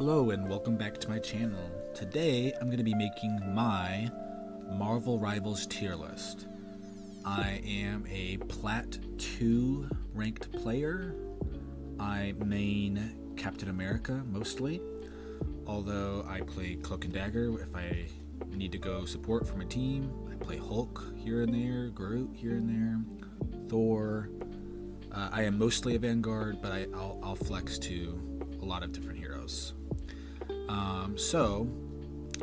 Hello and welcome back to my channel. Today I'm going to be making my Marvel Rivals tier list. I am a Plat 2 ranked player. I main Captain America mostly, although I play Cloak and Dagger if I need to go support for my team. I play Hulk here and there, Groot here and there, Thor. I am mostly a Vanguard, but I'll flex to a lot of different heroes. So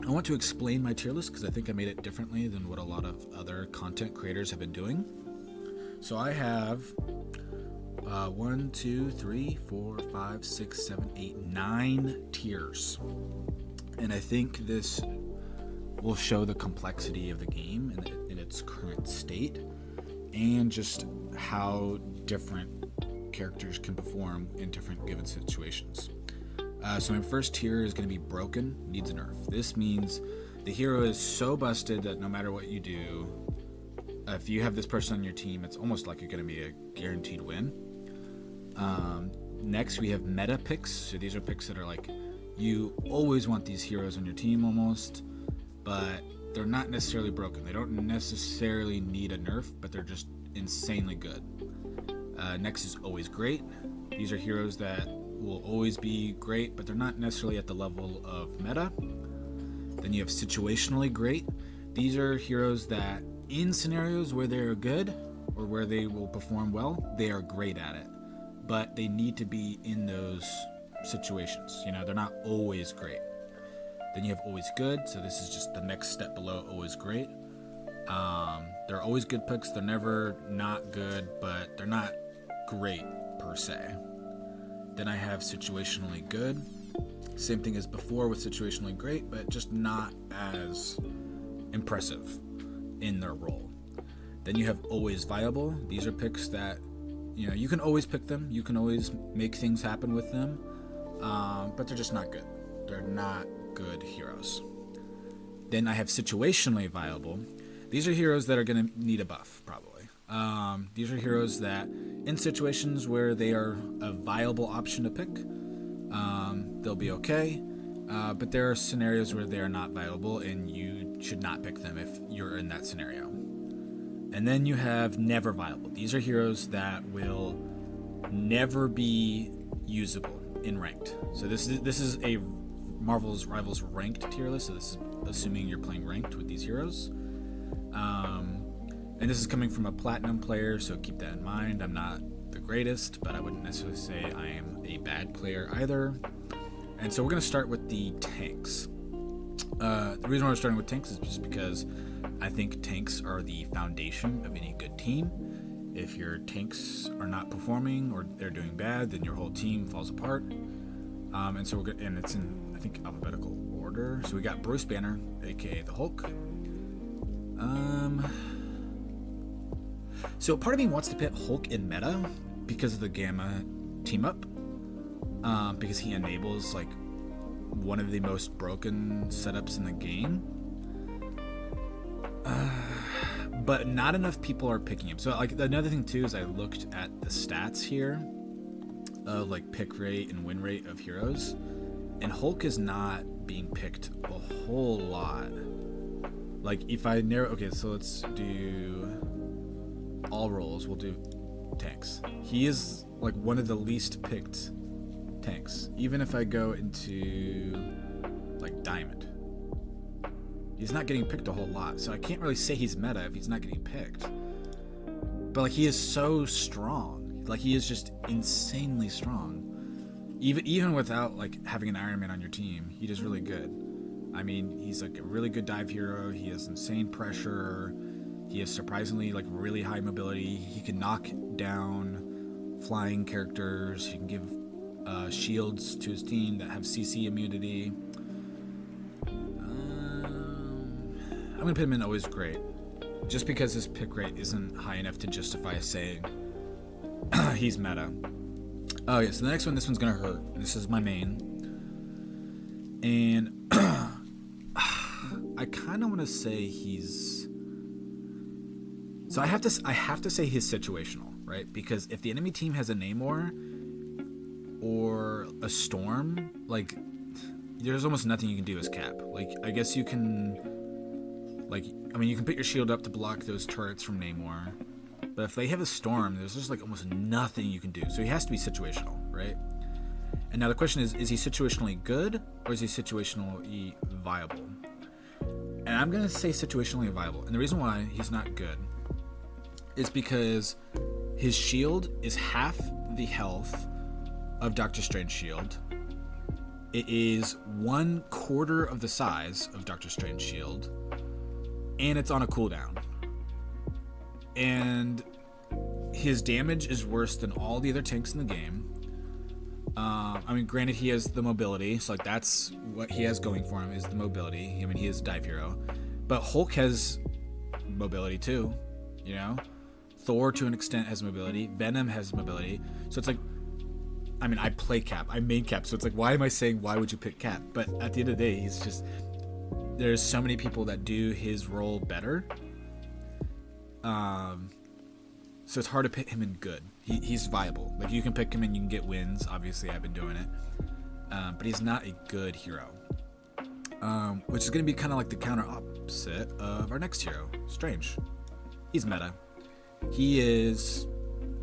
I want to explain my tier list because I think I made it differently than what a lot of other content creators have been doing. So I have 1, 2, 3, 4, 5, 6, 7, 8, 9 tiers. And I think this will show the complexity of the game in its current state and just how different characters can perform in different given situations. So my first tier is going to be broken, needs a nerf. This means the hero is so busted that no matter what you do, if you have this person on your team, it's almost like you're going to be a guaranteed win. Next, we have meta picks. So these are picks that are like, you always want these heroes on your team almost, but they're not necessarily broken. They don't necessarily need a nerf, but they're just insanely good. Next is always great. These are heroes that will always be great, but they're not necessarily at the level of meta. Then you have situationally great. These are heroes that in scenarios where they're good or where they will perform well, they are great at it, but they need to be in those situations. You know, they're not always great. Then you have always good. So this is just the next step below always great. They're always good picks. They're never not good, but they're not great per se. Then I have situationally good. Same thing as before with situationally great, but just not as impressive in their role. Then you have always viable. These are picks that, you know, you can always pick them. You can always make things happen with them, but they're just not good. They're not good heroes. Then I have situationally viable. These are heroes that are going to need a buff, probably. These are heroes that in situations where they are a viable option to pick, they'll be okay, but there are scenarios where they are not viable and you should not pick them if you're in that scenario. And then you have never viable. These are heroes that will never be usable in ranked. So this is a Marvel's Rivals ranked tier list, so this is assuming you're playing ranked with these heroes. And this is coming from a platinum player, so keep that in mind. I'm not the greatest, but I wouldn't necessarily say I am a bad player either. And so we're going to start with the tanks. The reason why we're starting with tanks is just because I think tanks are the foundation of any good team. If your tanks are not performing or they're doing bad, then your whole team falls apart. And so and it's in, I think, alphabetical order. So we got Bruce Banner, aka the Hulk. So part of me wants to put Hulk in meta because of the Gamma team up, because he enables like one of the most broken setups in the game, but not enough people are picking him. So like another thing too is I looked at the stats here of like pick rate and win rate of heroes, and Hulk is not being picked a whole lot. Like if I narrow, okay, so let's do all roles. We'll do tanks. He is like one of the least picked tanks. Even if I go into like diamond, he's not getting picked a whole lot. So I can't really say he's meta if he's not getting picked. But like he is so strong. Like he is just insanely strong. Even without like having an Iron Man on your team, he does really good. I mean, he's like a really good dive hero. He has insane pressure. He has surprisingly like really high mobility. He can knock down flying characters. He can give shields to his team that have CC immunity. I'm gonna put him in always great, just because his pick rate isn't high enough to justify saying he's meta. Oh yeah, so the next one, this one's gonna hurt. This is my main, and I kind of want to say he's. So I have to say he's situational, right? Because if the enemy team has a Namor or a Storm, like there's almost nothing you can do as Cap. Like, I guess you can, like, I mean, you can put your shield up to block those turrets from Namor, but if they have a storm, there's just like almost nothing you can do. So he has to be situational, right? And now the question is he situationally good or is he situationally viable? And I'm gonna say situationally viable. And the reason why he's not good is because his shield is half the health of Doctor Strange's shield. It is 1/4 of the size of Doctor Strange's shield, and it's on a cooldown. And his damage is worse than all the other tanks in the game. I mean, granted, he has the mobility, so like that's what he has going for him is the mobility. I mean, he is a dive hero, but Hulk has mobility too. You know, Thor to an extent has mobility. Venom has mobility. So it's like, I mean, I play Cap, I main Cap, so it's like, why am I saying why would you pick Cap? But at the end of the day, he's just, there's so many people that do his role better. So it's hard to pick him in good. He's viable. Like, you can pick him and you can get wins. Obviously, I've been doing it. But he's not a good hero. Which is going to be kind of like the counter opposite of our next hero, Strange. He's meta. He is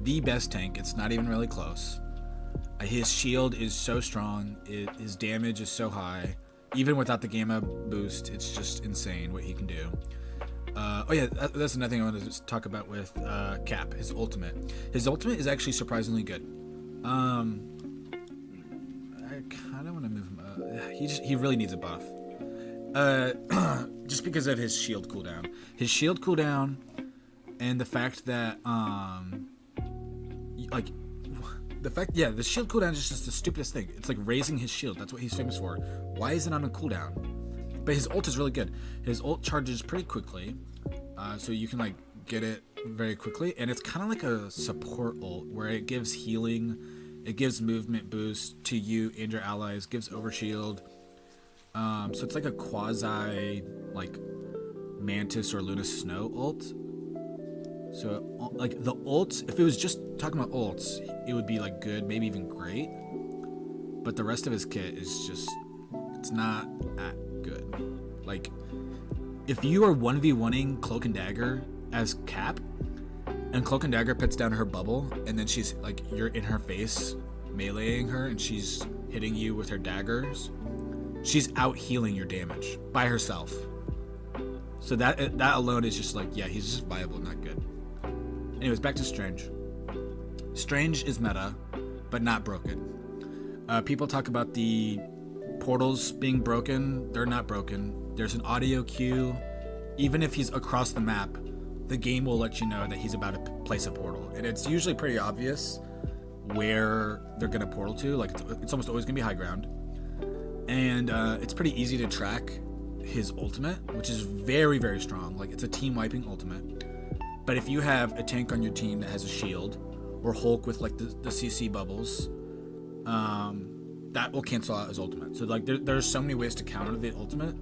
the best tank. It's not even really close. His shield is so strong. His damage is so high. Even without the Gamma boost, it's just insane what he can do. Oh yeah, that's another thing I wanted to talk about with Cap, his ultimate. His ultimate is actually surprisingly good. I kind of want to move him. He really needs a buff. Just because of his shield cooldown. His shield cooldown and the fact that the shield cooldown is just the stupidest thing. It's like raising his shield. That's what he's famous for. Why is it on a cooldown? But his ult is really good. His ult charges pretty quickly, so you can like get it very quickly, and it's kind of like a support ult where it gives healing, it gives movement boost to you and your allies, gives overshield. So it's like a quasi like Mantis or Luna Snow ult. So like the ults, if it was just talking about ults, it would be like good, maybe even great. But the rest of his kit is just, it's not that good. Like, if you are 1v1ing Cloak and Dagger as Cap, and Cloak and Dagger puts down her bubble, and then she's like, you're in her face, meleeing her, and she's hitting you with her daggers, she's out healing your damage by herself. So that alone is just like, yeah, he's just viable, not good. Anyways, back to Strange. Strange is meta, but not broken. People talk about the portals being broken. They're not broken. There's an audio cue. Even if he's across the map, the game will let you know that he's about to place a portal. And it's usually pretty obvious where they're going to portal to. Like, it's almost always going to be high ground. And it's pretty easy to track his ultimate, which is very, very strong. Like, it's a team-wiping ultimate. But if you have a tank on your team that has a shield, or Hulk with like the CC bubbles, that will cancel out his ultimate. So like there's so many ways to counter the ultimate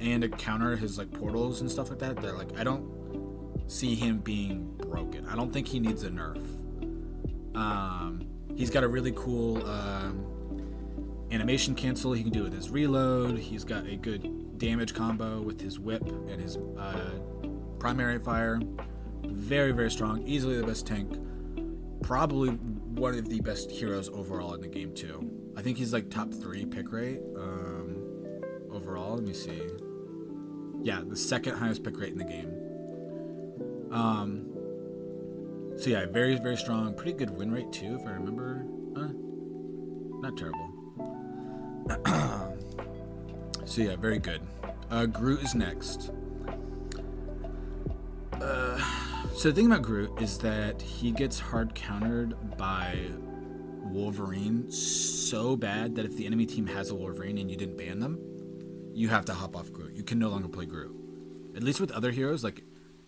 and to counter his like portals and stuff like that. That like, I don't see him being broken. I don't think he needs a nerf. He's got a really cool animation cancel he can do with his reload. He's got a good damage combo with his whip and his primary fire. Very, very strong. Easily the best tank. Probably one of the best heroes overall in the game too. I think he's like top 3 pick rate overall. Let me see. Yeah, the second highest pick rate in the game. So yeah, very, very strong. Pretty good win rate too, if I remember. Not terrible. So yeah, very good. Groot is next. So the thing about Groot is that he gets hard countered by Wolverine so bad that if the enemy team has a Wolverine and you didn't ban them, you have to hop off Groot. You can no longer play Groot. At least with other heroes like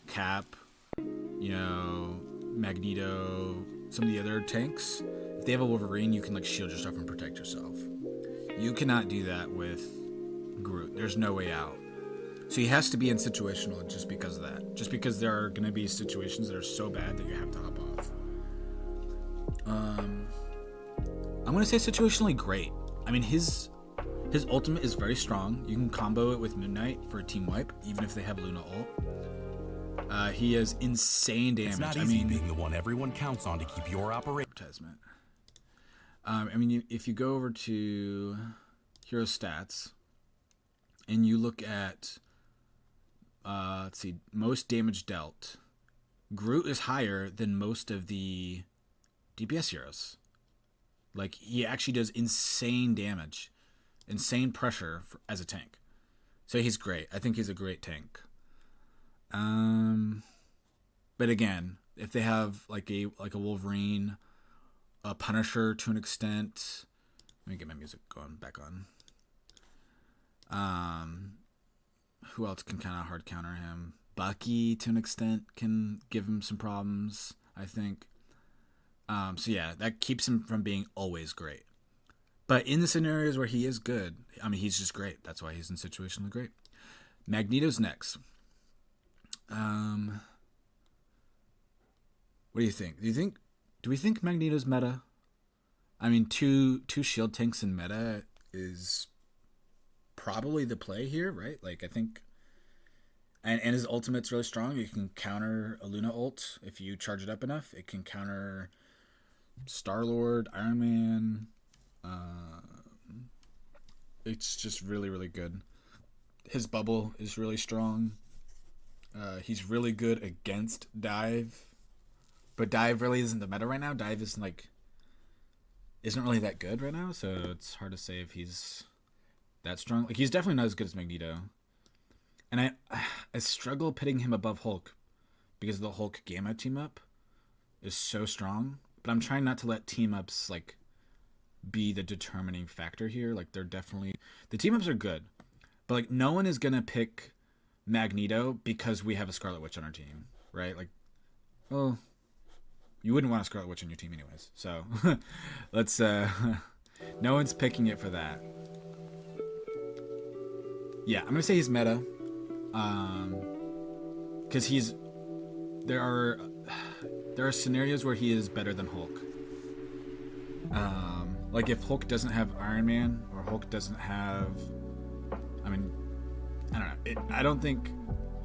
Cap, you know, Magneto, some of the other tanks, if they have a Wolverine, you can like shield yourself and protect yourself. You cannot do that with Groot. There's no way out. So he has to be in situational just because of that. Just because there are going to be situations that are so bad that you have to hop off. I'm going to say situationally great. I mean, his His ultimate is very strong. You can combo it with Moon Knight for a team wipe, even if they have Luna ult. He has insane damage. It's not easy being the one everyone counts on to keep your operation. Advertisement. If you go over to hero stats and you look at, let's see, most damage dealt, Groot is higher than most of the DPS heroes. Like, he actually does insane damage, insane pressure as a tank. So he's great. I think he's a great tank. But again, if they have like a Wolverine, a Punisher to an extent, let me get my music going back on. Who else can kind of hard counter him? Bucky to an extent can give him some problems, I think. So yeah, that keeps him from being always great. But in the scenarios where he is good, I mean, he's just great. That's why he's in situationally great. Magneto's next. What do you think? Do we think Magneto's meta? I mean, two shield tanks in meta is probably the play here, right? Like, I think, and his ultimate's really strong. You can counter a Luna ult if you charge it up enough. It can counter Star-Lord, Iron Man. It's just really, really good. His bubble is really strong. He's really good against dive, but dive really isn't the meta right now. Dive isn't really that good right now, so it's hard to say if he's that strong. Like, he's definitely not as good as Magneto, and I struggle pitting him above Hulk because the Hulk Gamma team up is so strong. But I'm trying not to let team ups like be the determining factor here. Like, they're definitely, the team ups are good, but like, no one is gonna pick Magneto because we have a Scarlet Witch on our team, right? Like, well, you wouldn't want a Scarlet Witch on your team anyways, so let's no one's picking it for that. Yeah, I'm gonna say he's meta, because there are scenarios where he is better than Hulk. Like, if Hulk doesn't have Iron Man, or Hulk doesn't have, I mean, I don't know. I don't think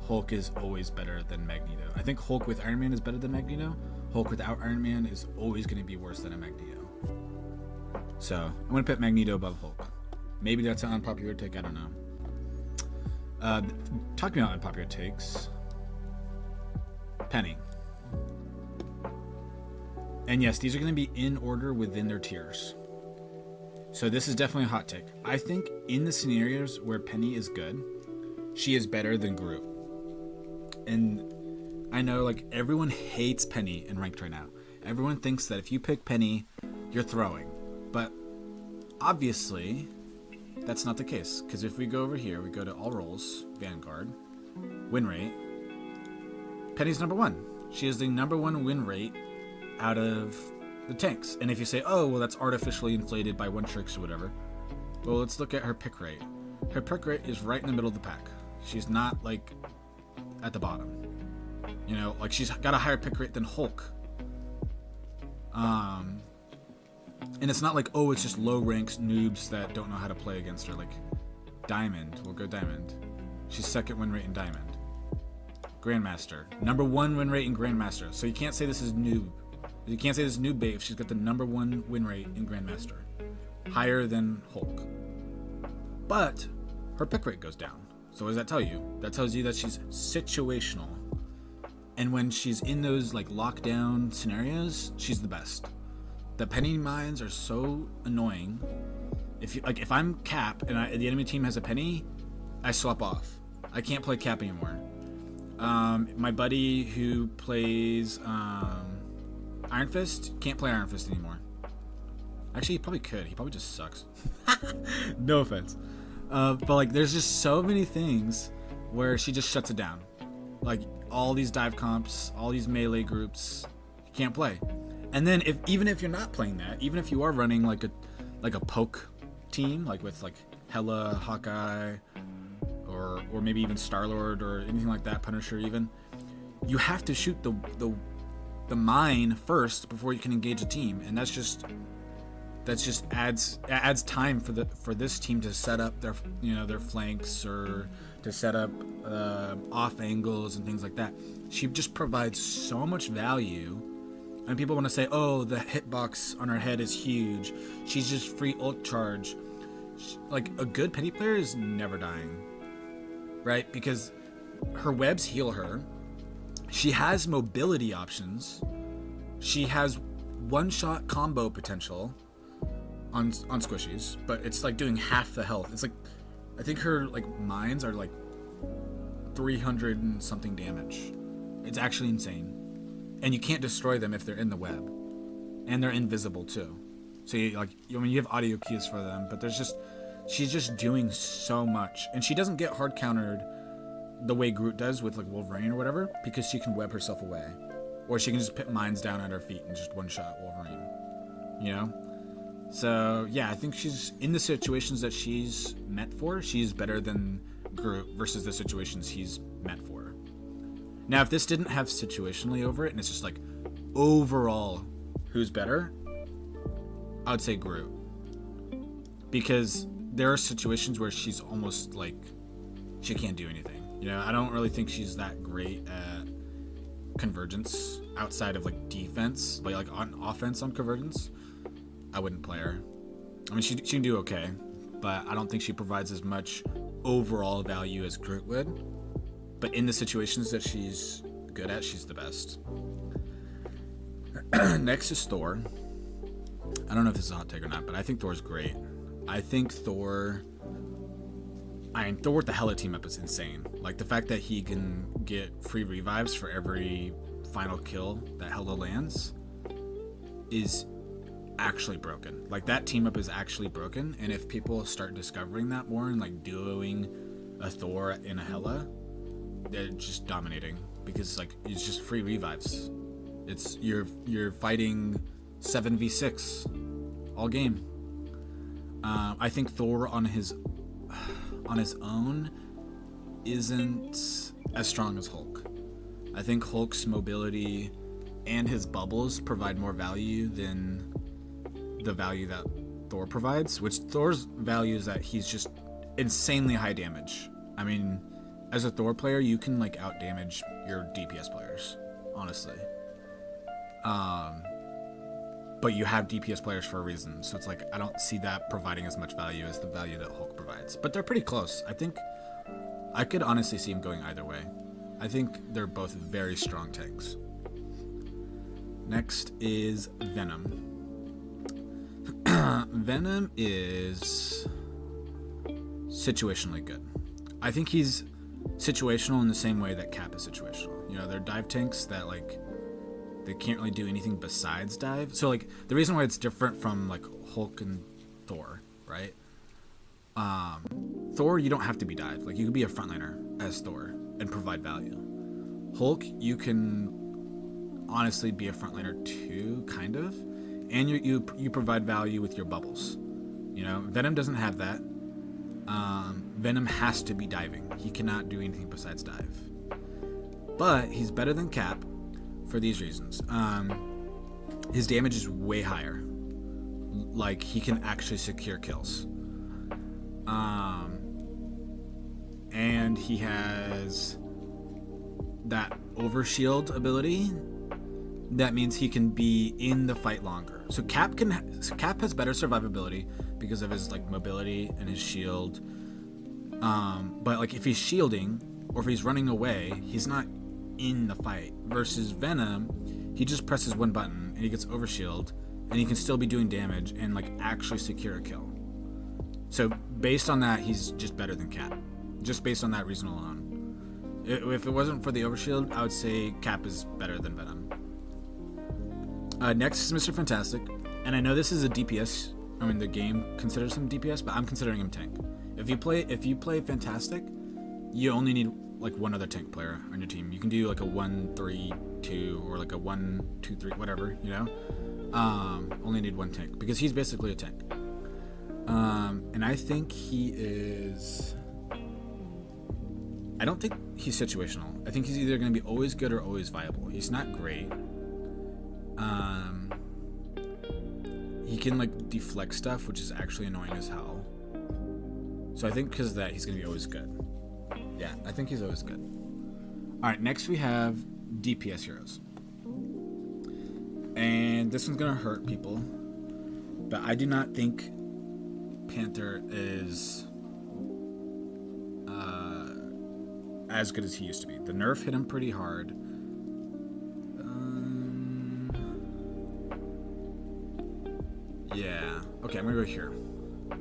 Hulk is always better than Magneto. I think Hulk with Iron Man is better than Magneto. Hulk without Iron Man is always going to be worse than a Magneto. So I'm going to put Magneto above Hulk. Maybe that's an unpopular take. I don't know. Talking about unpopular takes, Penny. And yes, these are going to be in order within their tiers. So this is definitely a hot take. I think in the scenarios where Penny is good, she is better than Groot. And I know, like, everyone hates Penny in ranked right now. Everyone thinks that if you pick Penny, you're throwing. But obviously, that's not the case. Because if we go over here, we go to all roles, Vanguard, win rate. Penny's number one. She is the number one win rate out of the tanks. And if you say, oh, well, that's artificially inflated by one tricks or whatever, well, let's look at her pick rate. Her pick rate is right in the middle of the pack. She's not, like, at the bottom. You know, like, she's got a higher pick rate than Hulk. And it's not like, oh, it's just low ranks noobs that don't know how to play against her. Like, Diamond, we'll go Diamond. She's second win rate in Diamond. Grandmaster, number one win rate in Grandmaster. So you can't say this is noob. You can't say this is noob bait if she's got the number one win rate in Grandmaster. Higher than Hulk. But her pick rate goes down. So what does that tell you? That tells you that she's situational. And when she's in those, like, lockdown scenarios, she's the best. The Penny mines are so annoying. If I'm Cap and the enemy team has a Penny, I swap off. I can't play Cap anymore. My buddy who plays Iron Fist can't play Iron Fist anymore. Actually, he probably could. He probably just sucks. No offense. But, like, there's just so many things where she just shuts it down. Like, all these dive comps, all these melee groups, you can't play. And then even if you're not playing that, even if you are running like a poke team, like with like Hela, Hawkeye, or maybe even Star-Lord or anything like that, Punisher even, you have to shoot the mine first before you can engage a team, and that's That's just adds time for this team to set up their flanks, or to set up off angles and things like that. She just provides so much value, and people want to say, oh, the hitbox on her head is huge, she's just free ult charge. Like, a good Penny player is never dying, right? Because her webs heal her, she has mobility options, she has one-shot combo potential on squishies, but it's like doing half the health. It's like, I think her like mines are like 300 and something damage. It's actually insane, and you can't destroy them if they're in the web, and they're invisible too. So you have audio cues for them, but she's just doing so much, and she doesn't get hard countered the way Groot does with like Wolverine or whatever, because she can web herself away, or she can just put mines down at her feet and just one-shot Wolverine, you know? So yeah, I think she's in the situations that she's meant for, she's better than Groot versus the situations he's meant for. Now, if this didn't have situationally over it, and it's just like overall who's better, I would say Groot, because there are situations where she's almost like she can't do anything. You know, I don't really think she's that great at convergence outside of like defense, but like on offense on convergence, I wouldn't play her. I mean, she can do okay, but I don't think she provides as much overall value as Groot would. But in the situations that she's good at, she's the best. Next is Thor. I don't know if this is a hot take or not, but I think Thor's great. I think Thor with the Hela team up is insane. Like, the fact that he can get free revives for every final kill that Hela lands is actually broken. Like, that team up is actually broken, and if people start discovering that more and like duoing a Thor in a Hela, they're just dominating, because like it's just free revives. It's you're fighting 7v6 all game. I think Thor on his own isn't as strong as Hulk. I think Hulk's mobility and his bubbles provide more value than the value that Thor provides, which Thor's value is that he's just insanely high damage. I mean, as a Thor player, you can like out damage your DPS players, honestly. But you have DPS players for a reason, so it's like I don't see that providing as much value as the value that Hulk provides. But they're pretty close. I think I could honestly see him going either way. I think they're both very strong tanks. Next is Venom. Venom is situationally good. I think he's situational in the same way that Cap is situational. You know, they're dive tanks that like they can't really do anything besides dive. So like the reason why it's different from like Hulk and Thor, right? Thor, you don't have to be dive. Like, you could be a frontliner as Thor and provide value. Hulk, you can honestly be a frontliner too, kind of, and you provide value with your bubbles. You know, Venom doesn't have that. Venom has to be diving. He cannot do anything besides dive. But he's better than Cap for these reasons. His damage is way higher. Like, he can actually secure kills. And he has that overshield ability. That means he can be in the fight longer. So Cap has better survivability because of his like mobility and his shield. But like if he's shielding or if he's running away, he's not in the fight. Versus Venom, he just presses one button and he gets overshield, and he can still be doing damage and like actually secure a kill. So based on that, he's just better than Cap. Just based on that reason alone. If it wasn't for the overshield, I would say Cap is better than Venom. Next is Mr. Fantastic, and I know this is a DPS. I mean, the game considers him DPS, but I'm considering him tank. If you play Fantastic, you only need like one other tank player on your team. You can do like a 1-3-2 or like a 1-2-3, whatever, you know. Only need one tank because he's basically a tank. And I think he is. I don't think he's situational. I think he's either going to be always good or always viable. He's not great. He can like deflect stuff, which is actually annoying as hell. So I think because of that, he's gonna be always good. Yeah, I think he's always good. All right, next we have DPS heroes, and this one's gonna hurt people, but I do not think Panther is as good as he used to be. The nerf hit him pretty hard. Yeah. Okay, I'm gonna go here.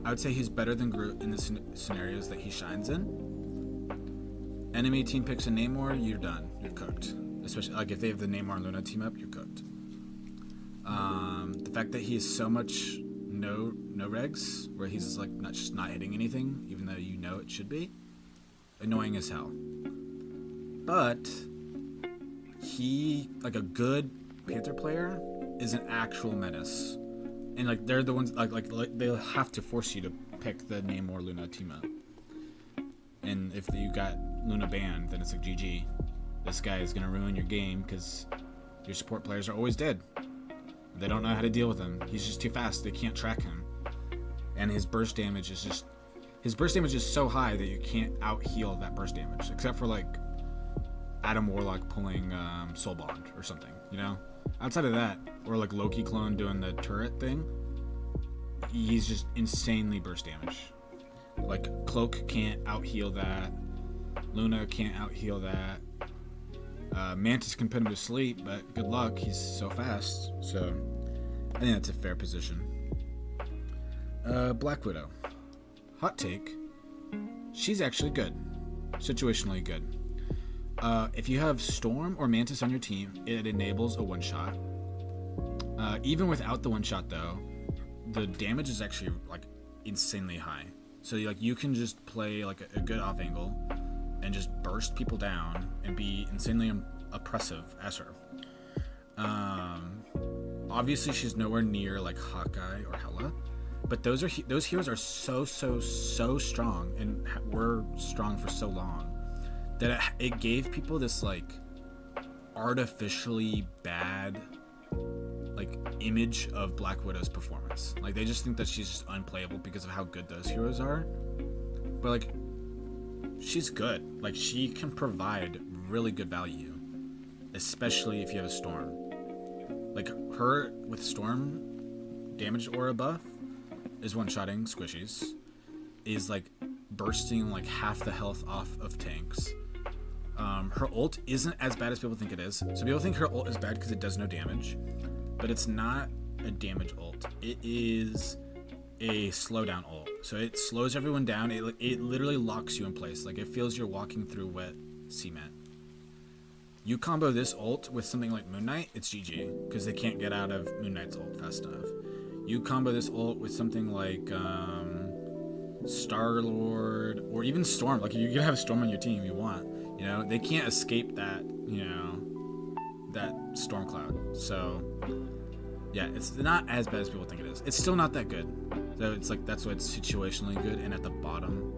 I would say he's better than Groot in the scenarios that he shines in. Enemy team picks a Namor, you're done. You're cooked. Especially like if they have the Namor and Luna team up, you're cooked. The fact that he is so much no regs, where he's like not hitting anything, even though you know it should be, annoying as hell. But he, like a good Panther player, is an actual menace. And like they're the ones like they'll have to force you to pick the Namor Luna team up. And if you got Luna banned, then it's like GG. This guy is gonna ruin your game because your support players are always dead. They don't know how to deal with him. He's just too fast. They can't track him. And his burst damage is so high that you can't out heal that burst damage, except for like Adam Warlock pulling Soul Bond or something, you know? Outside of that, or like Loki clone doing the turret thing, he's just insanely burst damage. Like Cloak can't out heal that. Luna can't out heal that. Mantis can put him to sleep, but good luck, he's so fast. So I think that's a fair position. Black Widow. Hot take. She's actually good. Situationally good. If you have Storm or Mantis on your team, it enables a one-shot. Even without the one-shot, though, the damage is actually like insanely high. So like you can just play like a good off angle and just burst people down and be insanely oppressive as her. Obviously, she's nowhere near like Hawkeye or Hela, but those heroes are so strong and were strong for so long that it gave people this like artificially bad like image of Black Widow's performance. Like they just think that she's just unplayable because of how good those heroes are. But like she's good. Like she can provide really good value, especially if you have a Storm. Like her with Storm damage aura buff is one-shotting squishies, is like bursting like half the health off of tanks. Her ult isn't as bad as people think it is. So people think her ult is bad because it does no damage, but it's not a damage ult. It is a slowdown ult. So it slows everyone down. It literally locks you in place. Like it feels you're walking through wet cement. You combo this ult with something like Moon Knight, it's GG, because they can't get out of Moon Knight's ult fast enough. You combo this ult with something like Star-Lord or even Storm. Like you can have Storm on your team if you want. You know, they can't escape that, you know, that storm cloud. So yeah, it's not as bad as people think it is. It's still not that good. So it's like that's why it's situationally good and at the bottom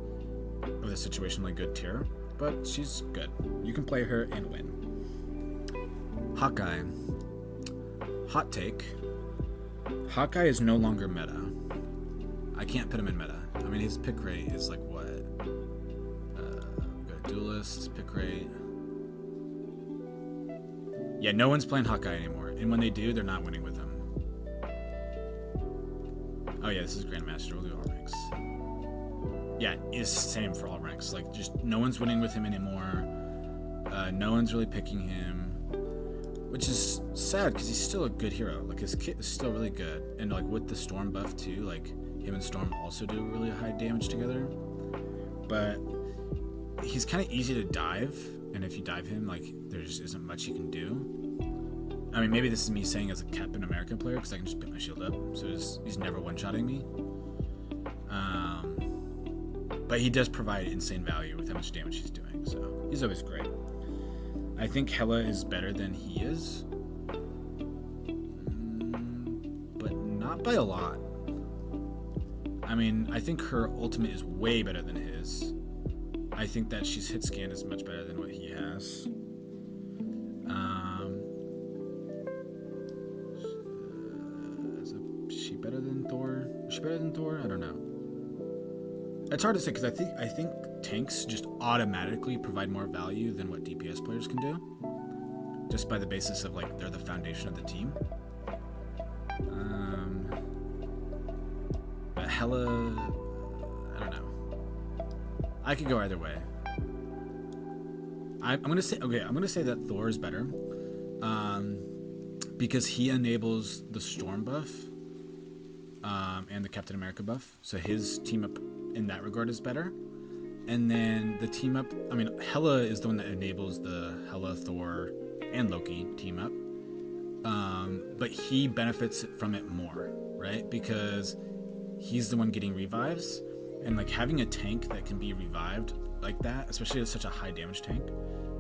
of the situationally good tier. But she's good. You can play her and win. Hawkeye. Hot take. Hawkeye is no longer meta. I can't put him in meta. I mean, his pick rate is like what? Duelist, pick rate. Yeah, no one's playing Hawkeye anymore. And when they do, they're not winning with him. Oh yeah, this is Grandmaster. We'll do all ranks. Yeah, it's same for all ranks. Like, just no one's winning with him anymore. No one's really picking him. Which is sad, because he's still a good hero. Like, his kit is still really good. And, like, with the Storm buff, too, like, him and Storm also do really high damage together. But he's kind of easy to dive, and if you dive him, like, there just isn't much you can do. I mean, maybe this is me saying as a Captain America player, because I can just pick my shield up, so he's never one-shotting me. But he does provide insane value with how much damage he's doing, so he's always great. I think Hela is better than he is, but not by a lot. I mean, I think her ultimate is way better than his. I think that she's hit scan is much better than what he has. Is she better than much better than Thor. I don't know. It's hard to say because I think tanks just automatically provide more value than what DPS players can do, just by the basis of like they're the foundation of the team. But Hela, I don't know. I could go either way. I'm gonna say that Thor is better, because he enables the Storm buff, and the Captain America buff. So his team up in that regard is better. And then the team up, I mean, Hela is the one that enables the Hela, Thor, and Loki team up. But he benefits from it more, right? Because he's the one getting revives, and like having a tank that can be revived like that, especially as such a high damage tank,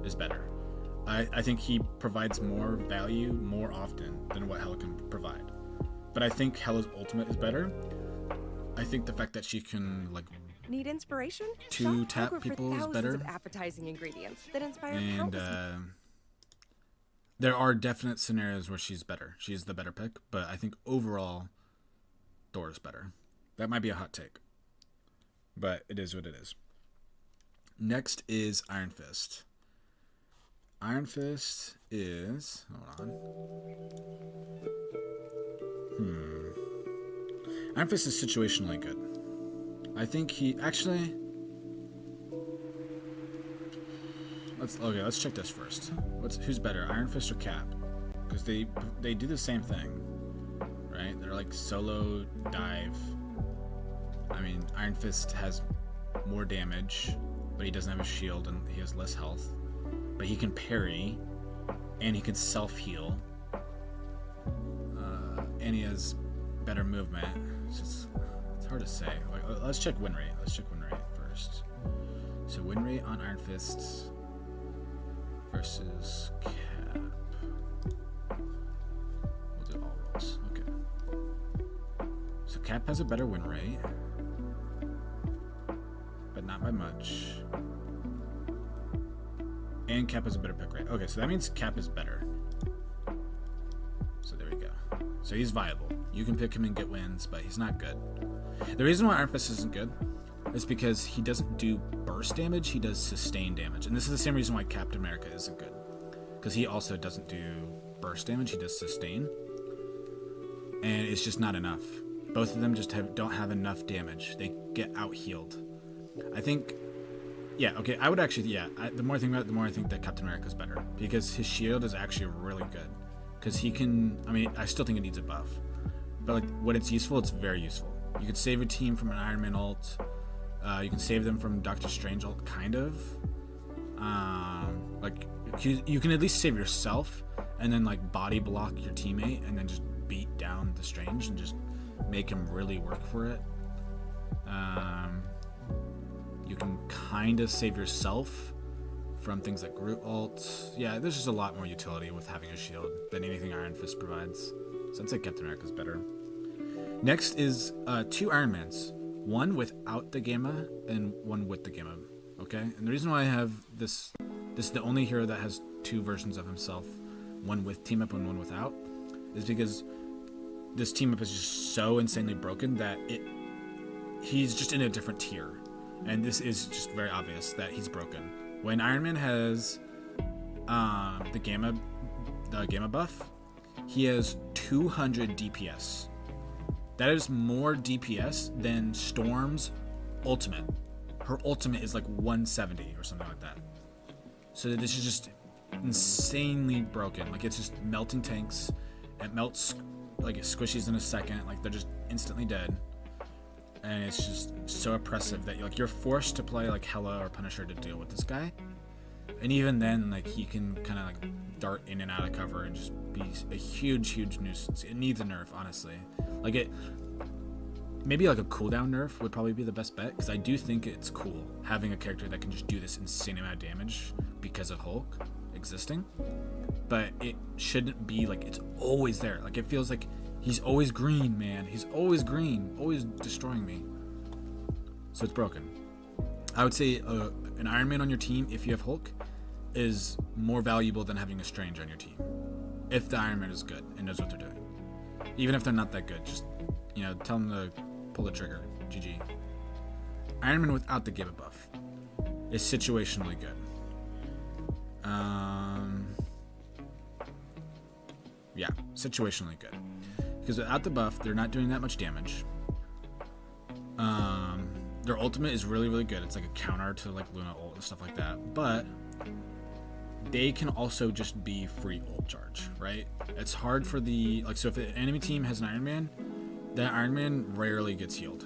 is better. I think he provides more value more often than what Hela can provide. But I think Hela's ultimate is better. I think the fact that she can like need inspiration? two tap people is better. Of appetizing ingredients that inspire And countless. there are definite scenarios where she's better. She's the better pick, but I think overall Thor is better. That might be a hot take, but it is what it is. Next is Iron Fist. Iron Fist is... Hold on. Iron Fist is situationally good. I think he... Actually... Let's check this first. Who's better, Iron Fist or Cap? Because they do the same thing, right? They're like solo dive. I mean, Iron Fist has more damage, but he doesn't have a shield and he has less health. But he can parry, and he can self-heal, and he has better movement. It's hard to say. Let's check win rate. Let's check win rate first. So win rate on Iron Fist versus Cap. We'll do all rolls. Okay. So Cap has a better win rate, but not by much. And Cap has a better pick rate. Okay, so that means Cap is better. So there we go. So he's viable. You can pick him and get wins, but he's not good. The reason why Iron Fist isn't good is because he doesn't do burst damage, he does sustain damage. And this is the same reason why Captain America isn't good. Because he also doesn't do burst damage, he does sustain. And it's just not enough. Both of them just don't have enough damage. They get out-healed. I think... Yeah, okay, I would actually, the more I think about it, the more I think that Captain America is better. Because his shield is actually really good. Because he can, I mean, I still think it needs a buff. But like, when it's useful, it's very useful. You could save your team from an Iron Man ult. You can save them from Doctor Strange ult, kind of. Like, you can at least save yourself, and then like body block your teammate, and then just beat down the Strange, and just make him really work for it. You can kind of save yourself from things like Groot ult. Yeah, there's just a lot more utility with having a shield than anything Iron Fist provides. So I'd say Captain America's better. Next is 2 Iron Mans. One without the Gamma and one with the Gamma. Okay? And the reason why I have this is the only hero that has 2 versions of himself. One with team up and one without. Is because this team up is just so insanely broken that he's just in a different tier. And this is just very obvious that he's broken. When Iron Man has the Gamma buff, he has 200 DPS. That is more DPS than Storm's ultimate. Her ultimate is like 170 or something like that. So this is just insanely broken. Like, it's just melting tanks. It melts like squishies in a second. Like, they're just instantly dead. And it's just so oppressive that you're forced to play like Hela or Punisher to deal with this guy. And even then, like, he can kind of like dart in and out of cover and just be a huge nuisance. It needs a nerf, honestly. Like, maybe like a cooldown nerf would probably be the best bet, because I do think it's cool having a character that can just do this insane amount of damage because of Hulk existing. But it shouldn't be like it's always there. Like, it feels like he's always green, man. He's always green, always destroying me. So it's broken. I would say an Iron Man on your team, if you have Hulk, is more valuable than having a Strange on your team. If the Iron Man is good and knows what they're doing. Even if they're not that good, just, tell them to pull the trigger. GG. Iron Man without the give it buff is situationally good. Yeah, situationally good. Because without the buff, they're not doing that much damage. Their ultimate is really, really good. It's like a counter to like Luna ult and stuff like that. But they can also just be free ult charge, right? It's hard for the so if the enemy team has an Iron Man, that Iron Man rarely gets healed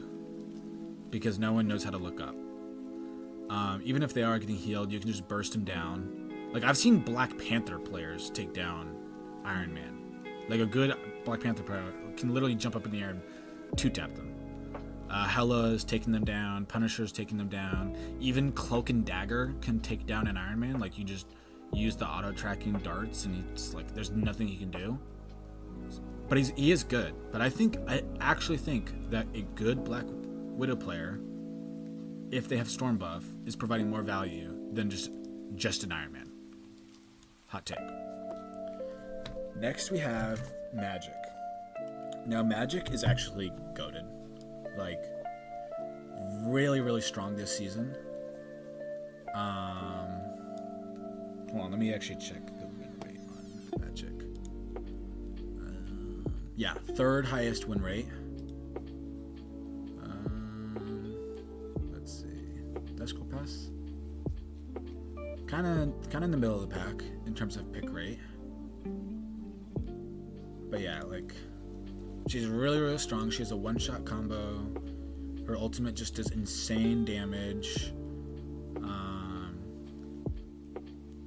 because no one knows how to look up. Even if they are getting healed, you can just burst him down. Like I've seen Black Panther players take down Iron Man. Like a good Black Panther player can literally jump up in the air and 2-tap them. Hela's taking them down. Punisher's taking them down. Even Cloak and Dagger can take down an Iron Man. Like you just use the auto tracking darts, and it's like there's nothing he can do. But he is good. But I actually think that a good Black Widow player, if they have Storm buff, is providing more value than just an Iron Man. Hot take. Next we have Magic. Now Magic is actually goated. Like really, really strong this season. Hold on, let me actually check the win rate on Magic. Yeah, third highest win rate. Let's see. Disco Pass. Kind of in the middle of the pack in terms of pick rate. But yeah, like she's really, really strong. She has a one-shot combo. Her ultimate just does insane damage.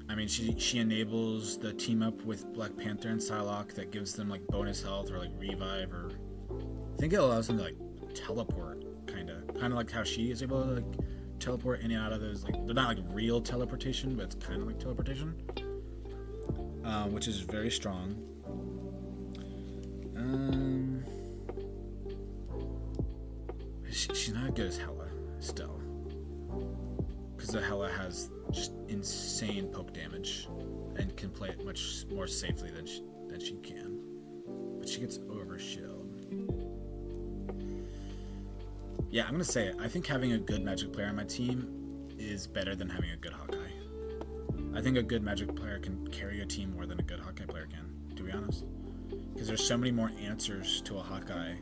I mean, she enables the team up with Black Panther and Psylocke that gives them like bonus health or like revive, or I think it allows them to like teleport, kind of like how she is able to like teleport in and out of those. Like they're not like real teleportation, but it's kind of like teleportation, which is very strong. She's not as good as Hela still, because the Hela has just insane poke damage and can play it much more safely than she can. But she gets over shield. Yeah, I'm gonna say it. I think having a good Magic player on my team is better than having a good Hawkeye. I think a good Magic player can carry a team more than a good Hawkeye player can, to be honest. Because there's so many more answers to a Hawkeye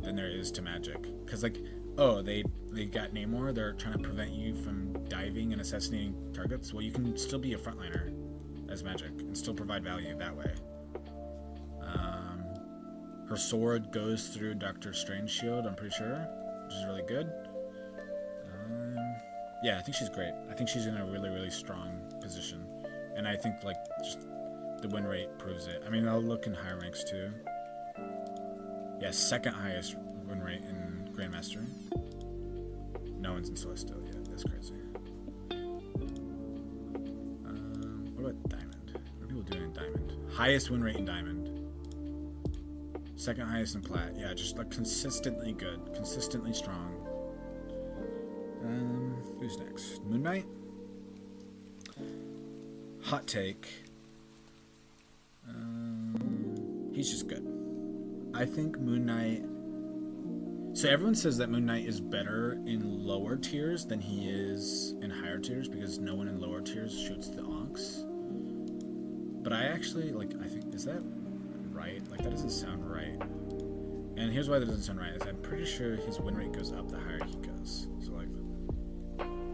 than there is to Magic. Because like, oh, they got Namor, they're trying to prevent you from diving and assassinating targets. Well, you can still be a frontliner as Magic and still provide value that way. Her sword goes through Doctor Strange shield, I'm pretty sure, which is really good. Yeah, I think she's great. I think she's in a really, really strong position. And I think like just the win rate proves it. I mean, I'll look in higher ranks too. Yeah, second highest win rate in Grandmaster. No one's in Celestial yet. That's crazy. What about Diamond? What are people doing in Diamond? Highest win rate in Diamond. Second highest in Plat. Yeah, just like consistently good. Consistently strong. Who's next? Moon Knight? Hot take. He's just good. I think Moon Knight... So everyone says that Moon Knight is better in lower tiers than he is in higher tiers because no one in lower tiers shoots the Onks. But I actually, like, I think... Is that right? Like, that doesn't sound right. And here's why that doesn't sound right. Is I'm pretty sure his win rate goes up the higher he goes. So, like,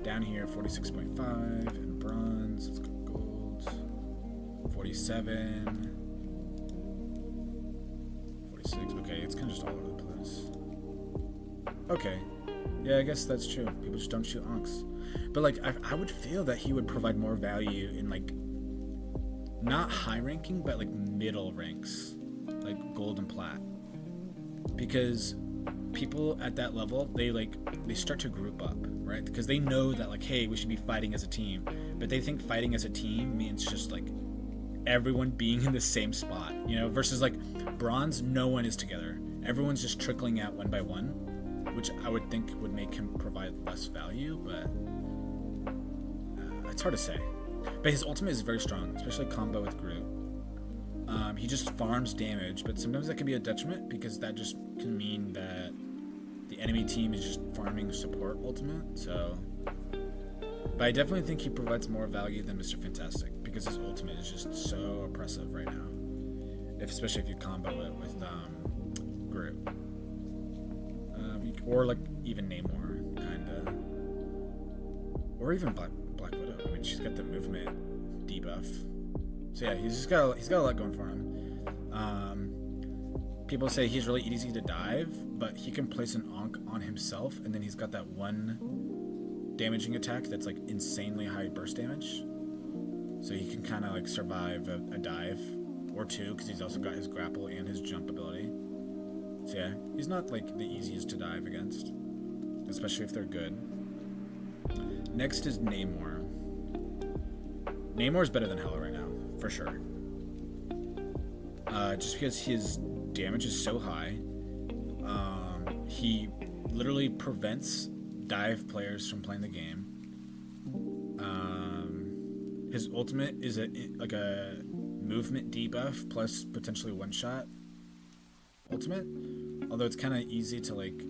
down here, 46.5 in bronze. Let's go gold. 47. 46. Okay, it's kind of just all over the place. Okay. Yeah, I guess that's true. People just don't shoot Onks. But, like, I would feel that he would provide more value in, like, not high ranking, but, like, middle ranks. Like, gold and plat. Because people at that level, they start to group up, right? Because they know that, like, hey, we should be fighting as a team. But they think fighting as a team means just, like, everyone being in the same spot, you know? Versus, like, bronze, no one is together. Everyone's just trickling out one by one, which I would think would make him provide less value, but it's hard to say. But his ultimate is very strong, especially combo with Groot. He just farms damage, but sometimes that can be a detriment because that just can mean that enemy team is just farming support ultimate. So, but I definitely think he provides more value than Mr. Fantastic because his ultimate is just so oppressive right now. Especially if you combo it with Groot. Or like even Namor, kinda. Or even Black Widow. I mean, she's got the movement debuff. So yeah, he's got a lot going for him. People say he's really easy to dive, but he can place an Ankh on himself, and then he's got that one damaging attack that's like insanely high burst damage. So he can kind of like survive a dive or two, because he's also got his grapple and his jump ability. So yeah, he's not like the easiest to dive against, especially if they're good. Next is Namor. Namor's better than Hela right now, for sure. Just because his damage is so high, he literally prevents dive players from playing the game. His ultimate is a movement debuff plus potentially one shot ultimate, although it's kind of easy to like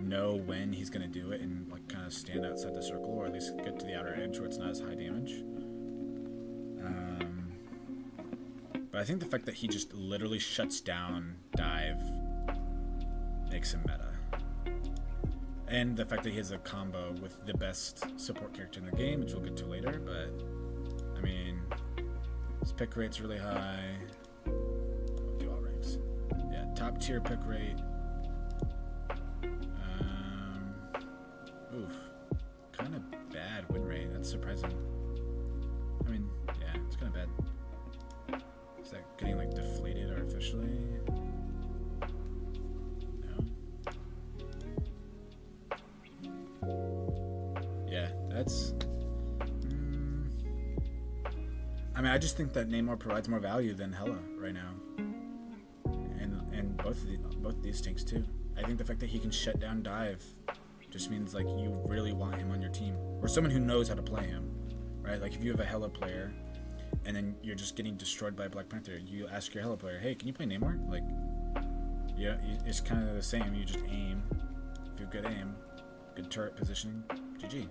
know when he's gonna do it and like kind of stand outside the circle, or at least get to the outer edge where it's not as high damage. But I think the fact that he just literally shuts down dive makes him meta, and the fact that he has a combo with the best support character in the game, which we'll get to later. But I mean, his pick rate's really high. We'll do all ranks. Yeah, top tier pick rate. Kind of bad win rate. That's surprising. I mean, yeah, it's kind of bad. Is that getting like deflated artificially? No. Yeah, that's. I mean, I just think that Namor provides more value than Hela right now, and both these tanks too. I think the fact that he can shut down dive just means like you really want him on your team, or someone who knows how to play him, right? Like if you have a Hela player and then you're just getting destroyed by Black Panther, you ask your Hela player, hey, can you play Namor? Like, yeah, it's kind of the same. You just aim. If you have good aim, good turret positioning, GG.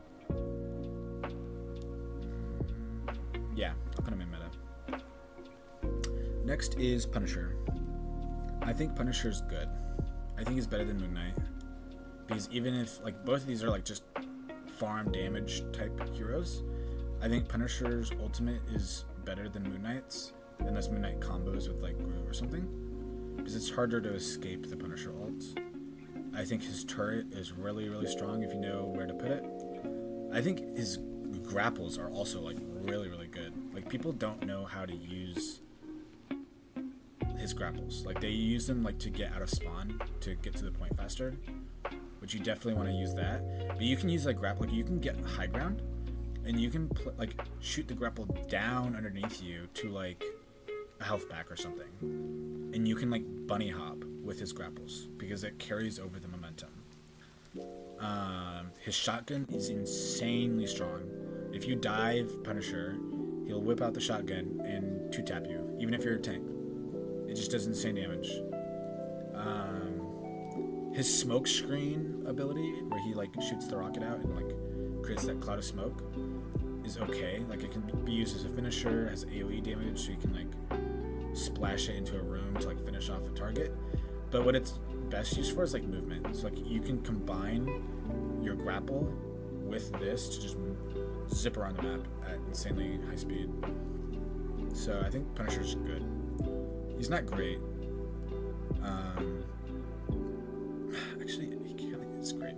Yeah, I'll put him in meta. Next is Punisher. I think Punisher's good. I think he's better than Moon Knight. Because even if, like, both of these are, like, just farm damage type heroes, I think Punisher's ultimate is better than Moon Knight's, unless Moon Knight combos with, like, Groot or something. Because it's harder to escape the Punisher ults. I think his turret is really, really strong if you know where to put it. I think his grapples are also, like, really, really good. Like, people don't know how to use his grapples. Like, they use them, like, to get out of spawn, to get to the point faster. Which you definitely want to use that, but you can use like grapple. Like you can get high ground, and you can like shoot the grapple down underneath you to like a health pack or something, and you can like bunny hop with his grapples because it carries over the momentum. His shotgun is insanely strong. If you dive Punisher, he'll whip out the shotgun and 2-tap you, even if you're a tank. It just does insane damage. His smoke screen ability, where he like shoots the rocket out and like creates that cloud of smoke, is okay. Like it can be used as a finisher, as AoE damage, so you can like splash it into a room to like finish off a target. But what it's best used for is like movement. So like you can combine your grapple with this to just zip around the map at insanely high speed. So I think Punisher's good. He's not great. Actually, he kind of is great.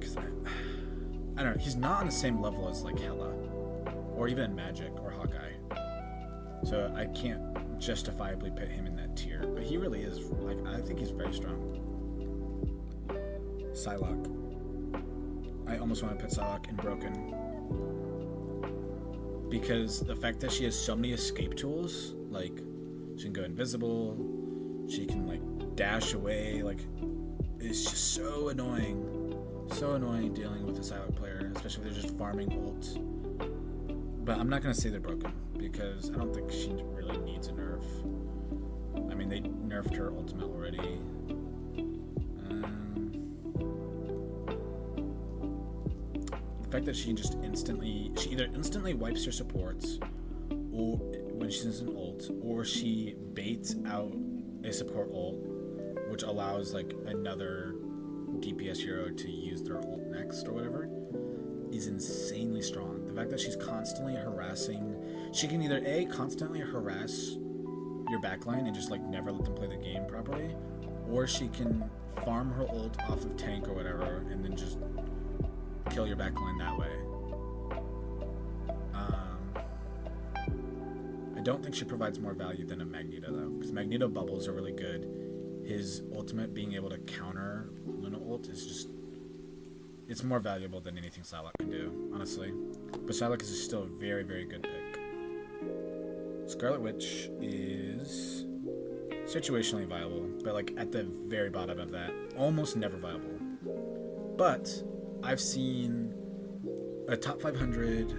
Cause I don't know. He's not on the same level as like Hela, or even Magic or Hawkeye. So I can't justifiably put him in that tier. But he really is. Like I think he's very strong. Psylocke. I almost want to put Psylocke in Broken. Because the fact that she has so many escape tools, like she can go invisible, she can like dash away, like it's just so annoying dealing with a Psylocke player, especially if they're just farming ults. But I'm not gonna say they're broken because I don't think she really needs a nerf. they nerfed her ultimate already. The fact that she either instantly wipes her supports, or when she's an ult, or she baits out a support ult, which allows like another DPS hero to use their ult next or whatever, is insanely strong. The fact that she's constantly harassing, she can either constantly harass your backline and just like never let them play the game properly, or she can farm her ult off of tank or whatever and then just kill your backline that way. I don't think she provides more value than a Magneto though, because Magneto bubbles are really good. His ultimate being able to counter Luna ult is just, it's more valuable than anything Psylocke can do, honestly. But Psylocke is still a very, very good pick. Scarlet Witch is situationally viable, but like at the very bottom of that, almost never viable. But I've seen a top 500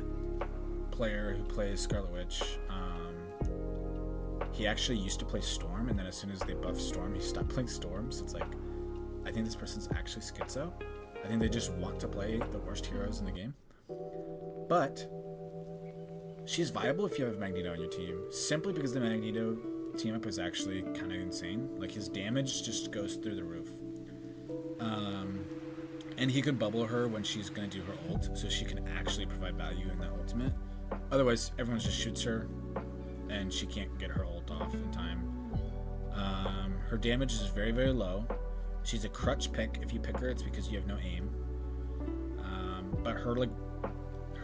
player who plays Scarlet Witch. He actually used to play Storm, and then as soon as they buffed Storm, he stopped playing Storm. So it's like, I think this person's actually schizo. I think they just want to play the worst heroes in the game. But she's viable if you have Magneto on your team, simply because the Magneto team up is actually kind of insane. Like, his damage just goes through the roof. And he could bubble her when she's going to do her ult, so she can actually provide value in that ultimate. Otherwise, everyone just shoots her, and she can't get her ult off in time. Her damage is very, very low. She's a crutch pick. If you pick her, it's because you have no aim. But her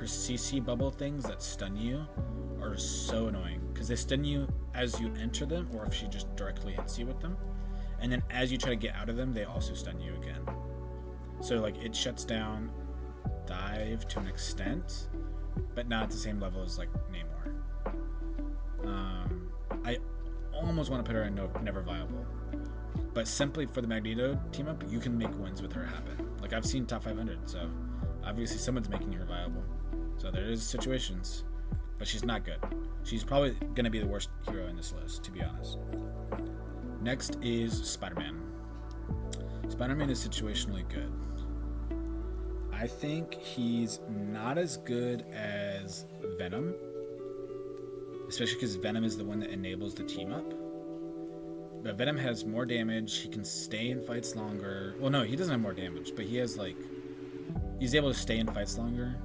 CC bubble things that stun you are so annoying, because they stun you as you enter them, or if she just directly hits you with them. And then as you try to get out of them, they also stun you again. So like, it shuts down dive to an extent, but not at the same level as like Namor. I almost want to put her in never viable, but simply for the Magneto team up, you can make wins with her happen. Like, I've seen top 500, so obviously someone's making her viable. So there is situations, but she's not good. She's probably going to be the worst hero in this list, to be honest. Next is Spider-Man. Spider-Man is situationally good. I think he's not as good as Venom, especially because Venom is the one that enables the team up. But Venom has more damage. He can stay in fights longer. Well, no, he doesn't have more damage, but he has like, he's able to stay in fights longer,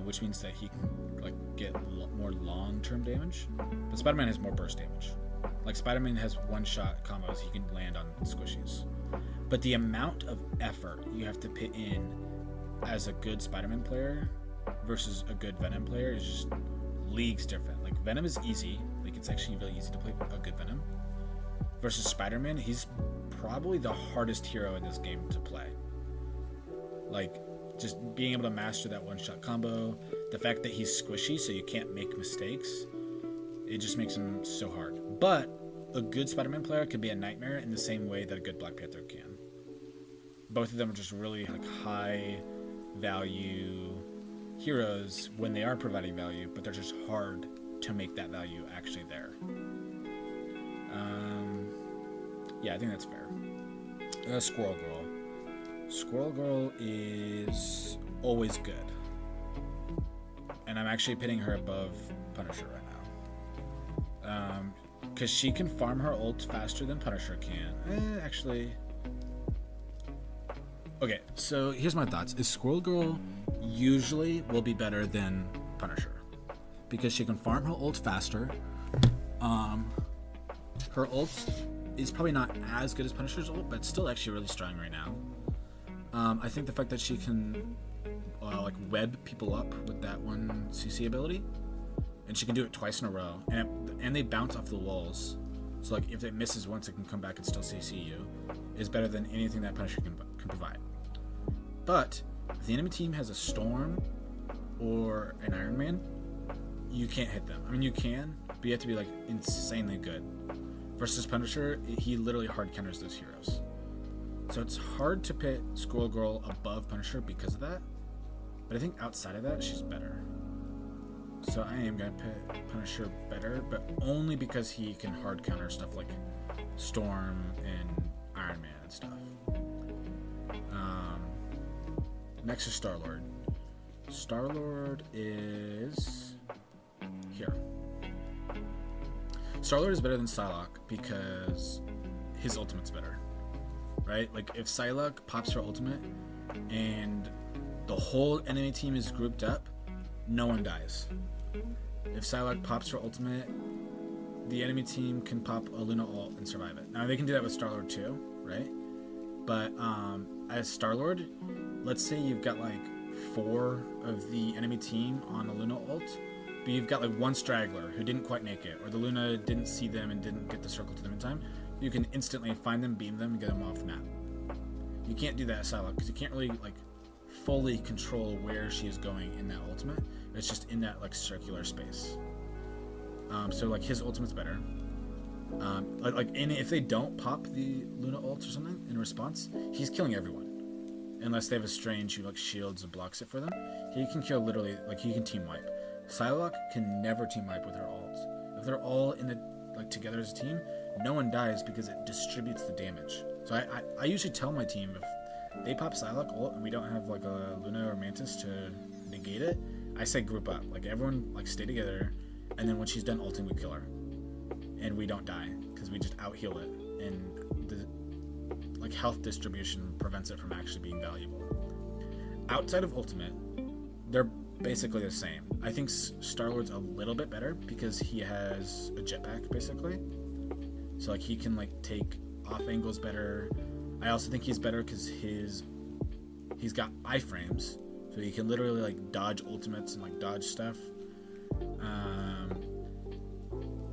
which means that he can like get more long-term damage. But Spider-Man has more burst damage. Like, Spider-Man has one-shot combos he can land on squishies. But the amount of effort you have to put in as a good Spider-Man player versus a good Venom player is just leagues different. Like, Venom is easy. Like, it's actually really easy to play a good Venom. Versus Spider-Man, he's probably the hardest hero in this game to play. Like, just being able to master that one-shot combo, the fact that he's squishy so you can't make mistakes, it just makes him so hard. But a good Spider-Man player could be a nightmare in the same way that a good Black Panther can. Both of them are just really like high value heroes when they are providing value, but they're just hard to make that value actually there. Yeah, I think that's fair. Squirrel Girl. Squirrel Girl is always good. And I'm actually pitting her above Punisher right now. Because she can farm her ult faster than Punisher can. Actually... Okay, so here's my thoughts. Is Squirrel Girl usually will be better than Punisher. Because she can farm her ult faster. Her ult is probably not as good as Punisher's ult, but it's still actually really strong right now. I think the fact that she can like web people up with that one CC ability, and she can do it twice in a row, and they bounce off the walls, so like if it misses once, it can come back and still CC you, is better than anything that Punisher can provide. But if the enemy team has a Storm or an Iron Man, you can't hit them. I mean, you can, but you have to be like insanely good. Versus Punisher, he literally hard counters those heroes. So it's hard to pit Squirrel Girl above Punisher because of that. But I think outside of that, she's better. So I am going to put Punisher better, but only because he can hard counter stuff like Storm and Iron Man and stuff. Next is Star-Lord. Star-Lord is here. Star-Lord is better than Psylocke because his ultimate's better, right? Like if Psylocke pops her ultimate and the whole enemy team is grouped up, no one dies. If Psylocke pops her ultimate, the enemy team can pop a Luna ult and survive it. Now they can do that with Star-Lord too, right? But as Star-Lord, let's say you've got like 4 of the enemy team on a Luna ult, but you've got like one straggler who didn't quite make it, or the Luna didn't see them and didn't get the circle to them in time. You can instantly find them, beam them, and get them off the map. You can't do that as Psylocke because you can't really like fully control where she is going in that ultimate. It's just in that like circular space. So like his ultimate's better. And if they don't pop the Luna ult or something in response, he's killing everyone. Unless they have a strange who like shields and blocks it for them. He can kill literally, like he can team wipe. Psylocke can never team wipe with her ults. If they're all in the like together as a team, no one dies because it distributes the damage. So I usually tell my team if they pop Psylocke ult and we don't have like a Luna or Mantis to negate it, I say group up. Like everyone like stay together, and then when she's done ulting, we kill her, and we don't die because we just out heal it, and the like health distribution prevents it from actually being valuable. Outside of ultimate, they're basically the same. I think Star-Lord's a little bit better because he has a jetpack basically, so like he can like take off angles better. I also think he's better because he's got iframes, so he can literally like dodge ultimates and like dodge stuff.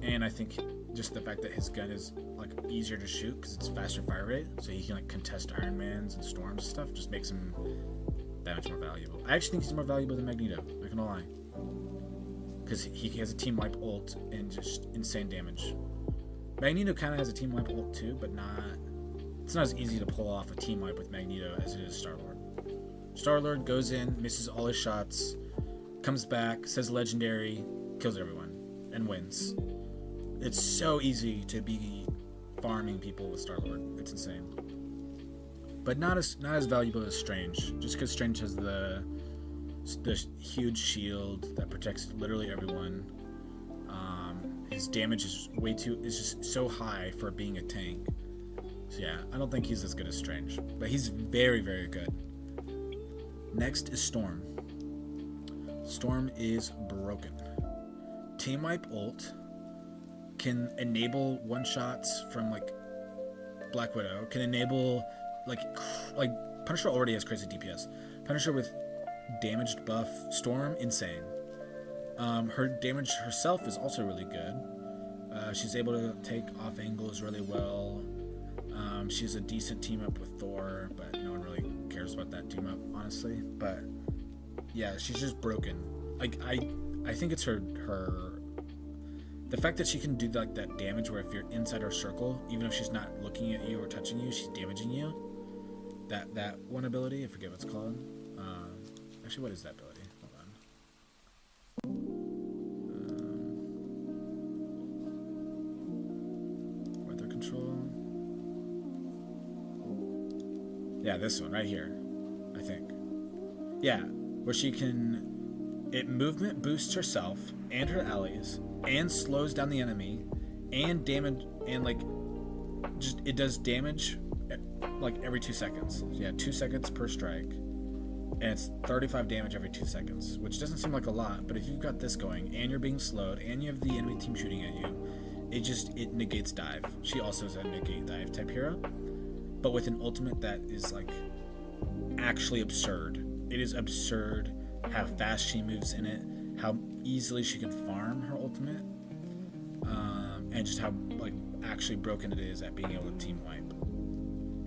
And I think just the fact that his gun is like easier to shoot because it's faster fire rate, so he can like contest Iron Mans and Storms and stuff, just makes him that much more valuable. I actually think he's more valuable than Magneto, not gonna lie, because he has a team wipe ult and just insane damage. Magneto kind of has a team wipe ult too, but it's not as easy to pull off a team wipe with Magneto as it is Star-Lord. Star-Lord goes in, misses all his shots, comes back, says legendary, kills everyone, and wins. It's so easy to be farming people with Star-Lord. It's insane. But not as valuable as Strange, just because Strange has the huge shield that protects literally everyone. His damage is just so high for being a tank. So yeah, I don't think he's as good as Strange, but he's very, very good. Next is Storm. Storm is broken. Team wipe ult can enable one shots from like Black Widow, can enable like Punisher already has crazy DPS. Punisher with damaged buff, Storm, insane. Her damage herself is also really good. She's able to take off angles really well. She's a decent team up with Thor, but no one really cares about that team up, honestly. But yeah, she's just broken. Like I think it's her the fact that she can do like that damage where if you're inside her circle, even if she's not looking at you or touching you, she's damaging you. That one ability, I forget what it's called. Actually, what is that ability? Hold on. Weather control. Yeah, this one right here, I think. Yeah, where she can. It movement boosts herself and her allies, and slows down the enemy, and damage, and like, just it does damage like every 2 seconds. So yeah, 2 seconds per strike, and it's 35 damage every 2 seconds, which doesn't seem like a lot, but if you've got this going, and you're being slowed, and you have the enemy team shooting at you, it negates dive. She also is a negate dive type hero, but with an ultimate that is like actually absurd. It is absurd how fast she moves in it, how easily she can farm her ultimate, and just how like actually broken it is at being able to team wipe.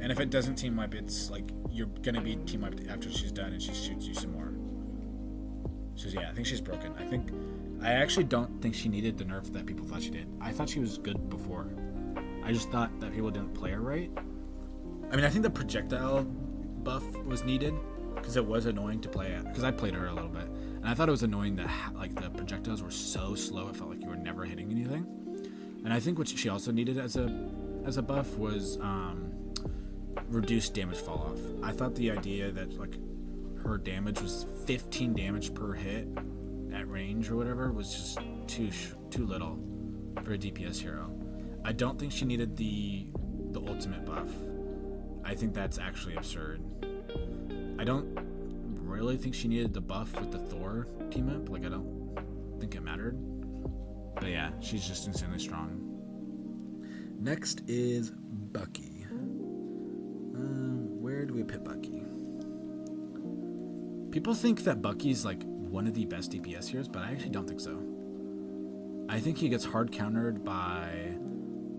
And if it doesn't team wipe, it's like you're gonna be team wiped after she's done and she shoots you some more. So yeah, I think she's broken. I actually don't think she needed the nerf that people thought she did. I thought she was good before. I just thought that people didn't play her right. I mean, I think the projectile buff was needed because it was annoying to play at. Because I played her a little bit. And I thought it was annoying that like the projectiles were so slow. It felt like you were never hitting anything. And I think what she also needed as a buff was reduced damage fall off. I thought the idea that like her damage was 15 damage per hit at range or whatever was just too little for a DPS hero. I don't think she needed the ultimate buff. I think that's actually absurd. I don't really think she needed the buff with the Thor team up. Like, I don't think it mattered. But yeah, she's just insanely strong. Next is Bucky. Where do we put Bucky? People think that Bucky's like one of the best DPS heroes, but I actually don't think so. I think he gets hard countered by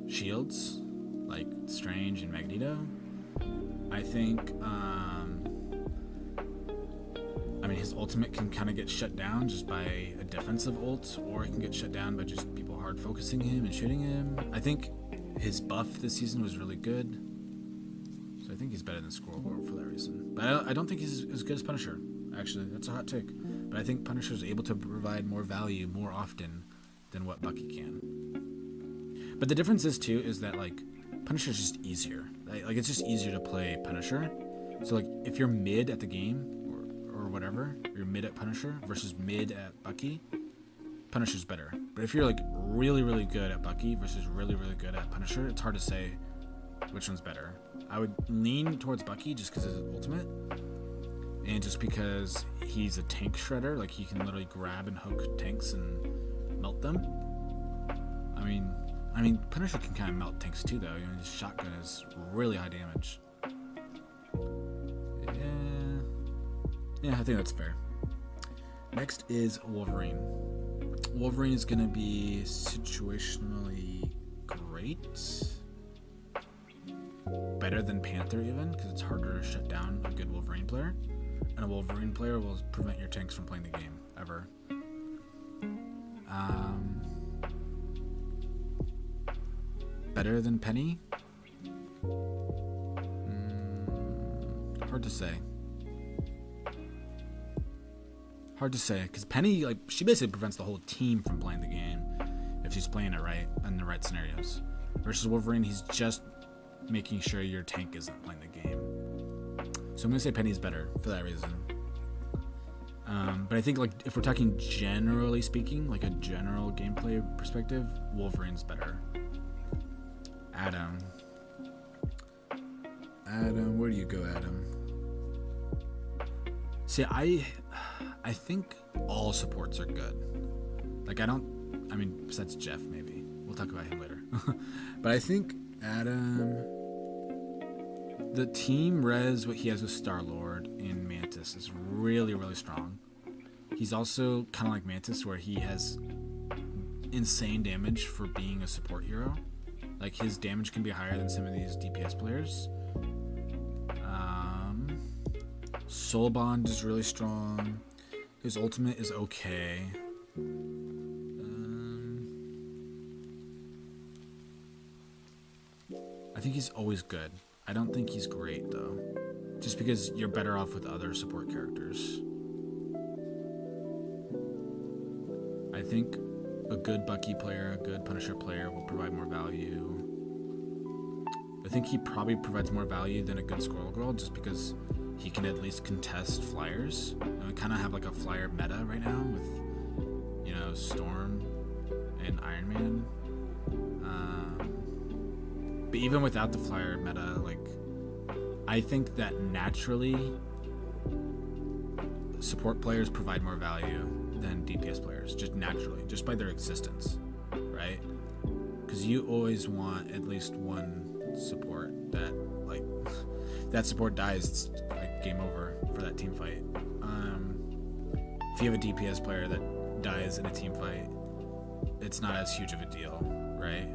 shields like Strange and Magneto. I think his ultimate can kind of get shut down just by a defensive ult, or it can get shut down by just people hard focusing him and shooting him. I think his buff this season was really good, so I think he's better than Squirrel Girl for that reason. But I don't think he's as good as Punisher. Actually, that's a hot take. But I think Punisher is able to provide more value more often than what Bucky can. But the difference is too is that like Punisher's just easier. Like it's just easier to play Punisher. So like if you're mid at the game or whatever, you're mid at Punisher versus mid at Bucky, Punisher's better. But if you're like really, really good at Bucky versus really, really good at Punisher, it's hard to say which one's better. I would lean towards Bucky just because of his ultimate, and just because he's a tank shredder. Like he can literally grab and hook tanks and melt them. I mean, Punisher can kind of melt tanks too, though. You know, his shotgun is really high damage. Yeah, I think that's fair. Next is Wolverine. Wolverine is going to be situationally great. Better than Panther even, because it's harder to shut down a good Wolverine player. And a Wolverine player will prevent your tanks from playing the game, ever. Better than Penny? Hard to say. Hard to say, because Penny, like, she basically prevents the whole team from playing the game if she's playing it right in the right scenarios. Versus Wolverine, he's just making sure your tank isn't playing the game. So I'm gonna say Penny's better for that reason. But I think, like, if we're talking generally speaking, like a general gameplay perspective, Wolverine's better. Adam, where do you go, Adam? See, I think all supports are good. Like, besides Jeff, maybe. We'll talk about him later. But I think Adam, the team res, what he has with Star-Lord and Mantis is really, really strong. He's also kind of like Mantis, where he has insane damage for being a support hero. Like, his damage can be higher than some of these DPS players. Soul Bond is really strong. His ultimate is okay. I think he's always good. I don't think he's great, though. Just because you're better off with other support characters. I think a good Bucky player, a good Punisher player will provide more value. I think he probably provides more value than a good Squirrel Girl, just because he can at least contest flyers. And we kind of have like a flyer meta right now with, you know, Storm and Iron Man. But even without the flyer meta, like, I think that naturally support players provide more value than DPS players, just naturally, just by their existence, right? Because you always want at least one support that, like, that support dies, it's like game over for that team fight. If you have a DPS player that dies in a team fight, it's not as huge of a deal, right?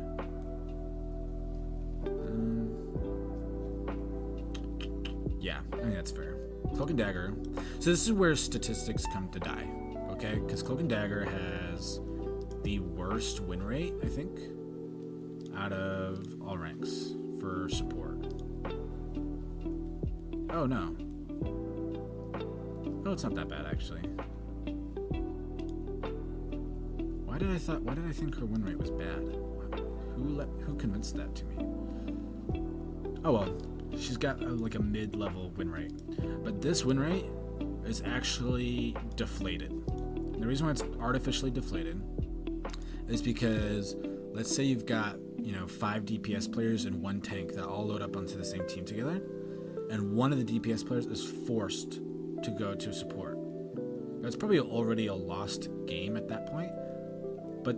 Yeah, I think that's fair. Cloak and Dagger. So this is where statistics come to die, okay? Because Cloak and Dagger has the worst win rate, I think, out of all ranks for support. Oh, no. Oh, it's not that bad, actually. Why did I think her win rate was bad? Who convinced that to me? Oh well, she's got like a mid-level win rate, but this win rate is actually deflated. And the reason why it's artificially deflated is because let's say you've got 5 DPS players and 1 tank that all load up onto the same team together, and one of the DPS players is forced to go to support. That's probably already a lost game at that point, but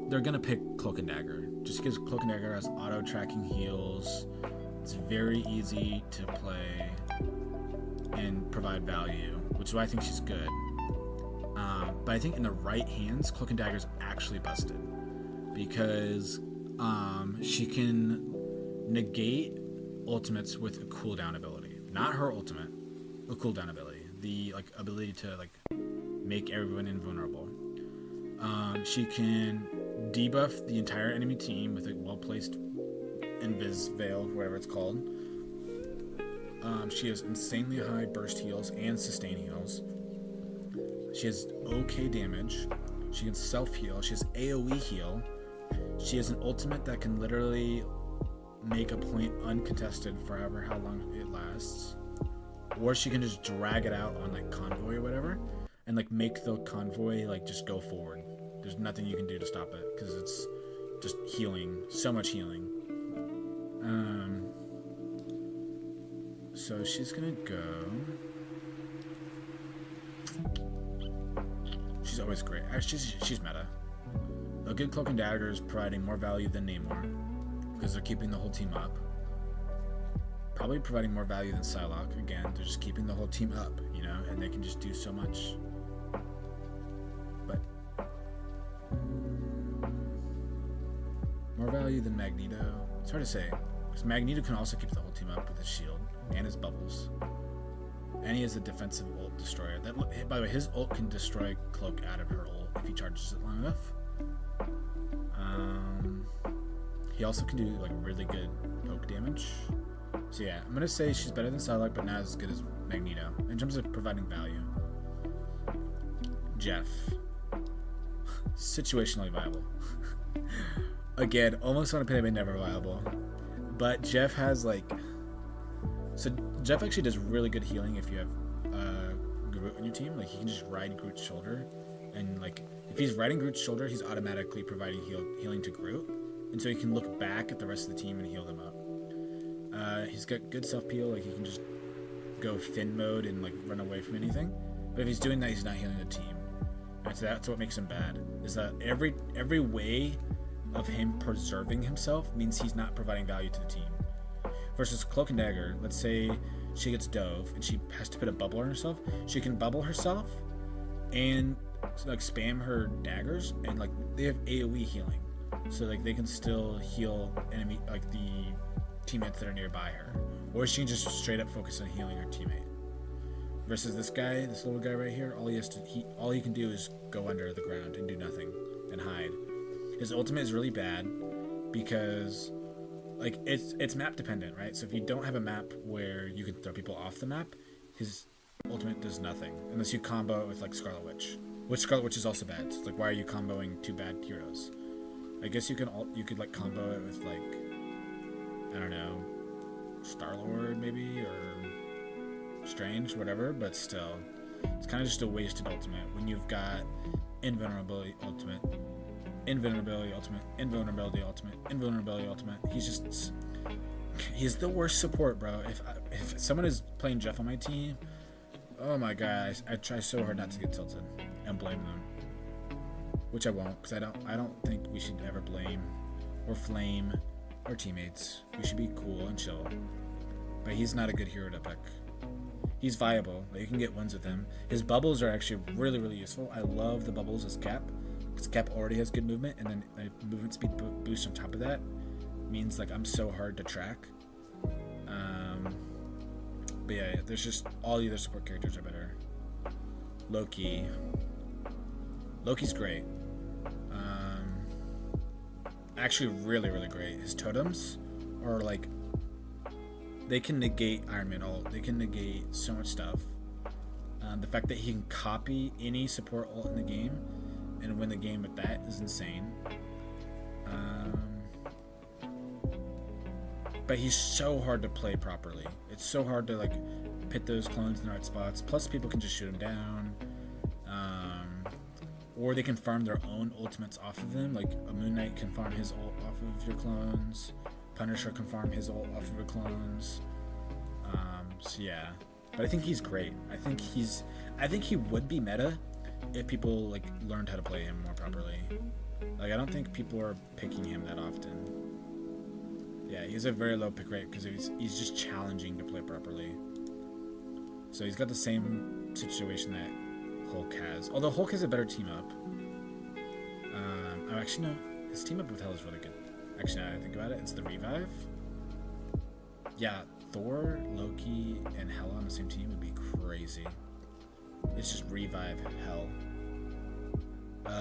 they're gonna pick Cloak and Dagger just because Cloak and Dagger has auto tracking heals. It's very easy to play and provide value, which is why I think she's good. But I think in the right hands, Cloak and Dagger is actually busted because she can negate ultimates with a cooldown ability. Not her ultimate, a cooldown ability. The ability to make everyone invulnerable. She can debuff the entire enemy team with a well-placed Invis Veil, whatever it's called. She has insanely high burst heals and sustain heals. She has okay damage. She can self-heal. She has AoE heal. She has an ultimate that can literally make a point uncontested for how long it lasts. Or she can just drag it out on convoy or whatever and make the convoy just go forward. There's nothing you can do to stop it because it's just healing, so much healing. So she's gonna go. She's always great. Actually, she's meta. A good Cloak and Dagger is providing more value than Namor because they're keeping the whole team up. Probably providing more value than Psylocke. Again, they're just keeping the whole team up, and they can just do so much. But more value than Magneto. It's hard to say because Magneto can also keep the whole team up with his shield and his bubbles, and he has a defensive ult destroyer. That, by the way, his ult can destroy Cloak out of her ult if he charges it long enough. He also can do really good poke damage. So yeah, I'm gonna say she's better than Psylocke, but not as good as Magneto in terms of providing value. Jeff, situationally viable. Again, almost want to put him in never viable, but Jeff has so Jeff actually does really good healing if you have Groot on your team. He can just ride Groot's shoulder, and if he's riding Groot's shoulder, he's automatically providing healing to Groot, and so he can look back at the rest of the team and heal them up. He's got good self-peel, he can just go Finn mode and run away from anything. But if he's doing that, he's not healing the team. And so that's what makes him bad, is that every way of him preserving himself means he's not providing value to the team. Versus Cloak and Dagger, let's say she gets dove and she has to put a bubble on herself, she can bubble herself and spam her daggers, and they have AoE healing. So they can still heal enemy the teammates that are nearby her, or she can just straight up focus on healing her teammate. Versus this little guy right here, all he can do is go under the ground and do nothing and hide. His ultimate is really bad because it's map dependent, right? So if you don't have a map where you can throw people off the map, his ultimate does nothing unless you combo it with Scarlet Witch, which Scarlet Witch is also bad. So why are you comboing 2 bad heroes? I guess you could combo it with I don't know, Star-Lord maybe, or Strange, whatever, but still, it's kind of just a wasted ultimate when you've got invulnerability ultimate, invulnerability ultimate, invulnerability ultimate, invulnerability ultimate. He's the worst support, bro. If someone is playing Jeff on my team, oh my gosh, I try so hard not to get tilted and blame them, which I won't, because I don't think we should ever blame or flame our teammates. We should be cool and chill. But he's not a good hero to pick. He's viable. You can get wins with him. His bubbles are actually really, really useful. I love the bubbles as Cap, because Cap already has good movement, and then a movement speed boost on top of that means I'm so hard to track. But yeah, there's just all the other support characters are better. Loki's great. Actually really, really great. His totems are they can negate Iron Man ult. They can negate so much stuff. The fact that he can copy any support ult in the game and win the game with that is insane. But he's so hard to play properly. It's so hard to like pit those clones in the right spots. Plus, people can just shoot him down, or they can farm their own ultimates off of them. Like a Moon Knight can farm his ult off of your clones. Punisher can farm his ult off of your clones. So yeah, but I think he's great. I think he would be meta if people like learned how to play him more properly. Like I don't think people are picking him that often. Yeah, he's a very low pick rate because he's just challenging to play properly. So he's got the same situation that Hulk has. Although Hulk has a better team up. Actually no, his team up with Hell is really good. Actually, now that I think about it, it's the Revive. Yeah, Thor, Loki, and Hela on the same team would be crazy. It's just Revive, Hell.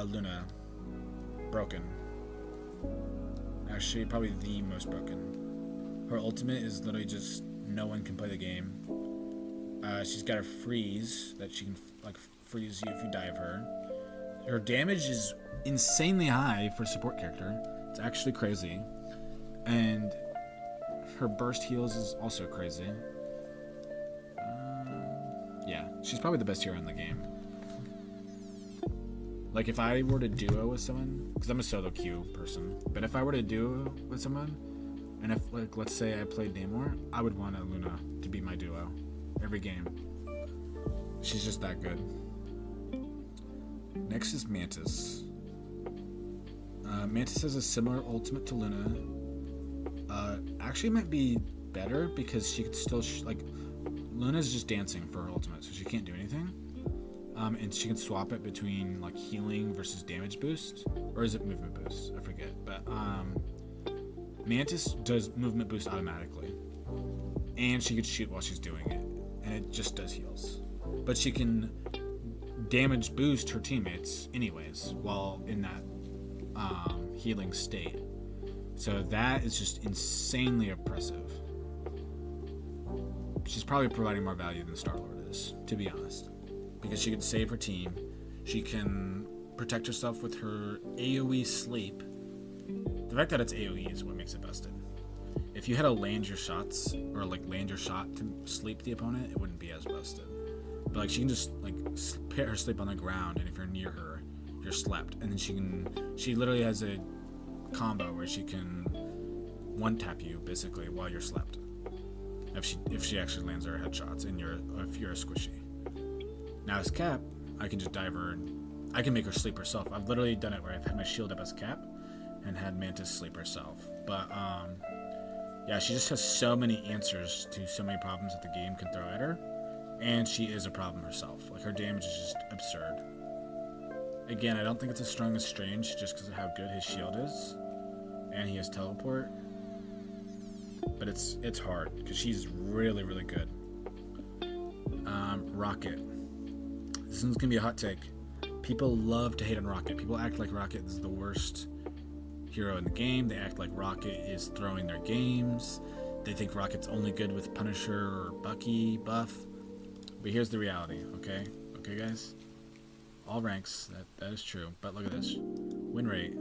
Luna, broken. Actually, probably the most broken. Her ultimate is literally just no one can play the game. She's got a freeze that she can like freeze you if you dive her. Her damage is insanely high for a support character. It's actually crazy. And her burst heals is also crazy. Yeah, she's probably the best hero in the game. Like if I were to duo with someone, because I'm a solo queue person, but if I were to duo with someone, and if like let's say I played Namor, I would want a Luna to be my duo every game. She's just that good. Next is Mantis. Mantis has a similar ultimate to Luna. Actually might be better because she could still like Luna's just dancing for her ultimate, so she can't do anything. And she can swap it between like healing versus damage boost, or is it movement boost? I forget. But Mantis does movement boost automatically, and she could shoot while she's doing it, and it just does heals. But she can damage boost her teammates anyways while in that healing state. So that is just insanely oppressive. She's probably providing more value than Star-Lord is, to be honest. Because she can save her team. She can protect herself with her AoE sleep. The fact that it's AoE is what makes it busted. If you had to land your shots, or like land your shot to sleep the opponent, it wouldn't be as busted. But like she can just like put her sleep on the ground, and if you're near her, you're slept. And then she literally has a combo where she can one tap you basically while you're slept. If she actually lands her headshots and if you're a squishy. Now as Cap, I can just dive her and I can make her sleep herself. I've literally done it where I've had my shield up as Cap and had Mantis sleep herself. But yeah, she just has so many answers to so many problems that the game can throw at her, and she is a problem herself. Like her damage is just absurd. Again, I don't think it's as strong as Strange just because of how good his shield is, and he has teleport. But it's hard because she's really, really good. Rocket. This one's gonna be a hot take. People love to hate on Rocket. People act like Rocket is the worst hero in the game. They act like Rocket is throwing their games. They think Rocket's only good with Punisher or Bucky buff. But here's the reality, okay? Okay, guys? All ranks, that is true. But look at this. Win rate.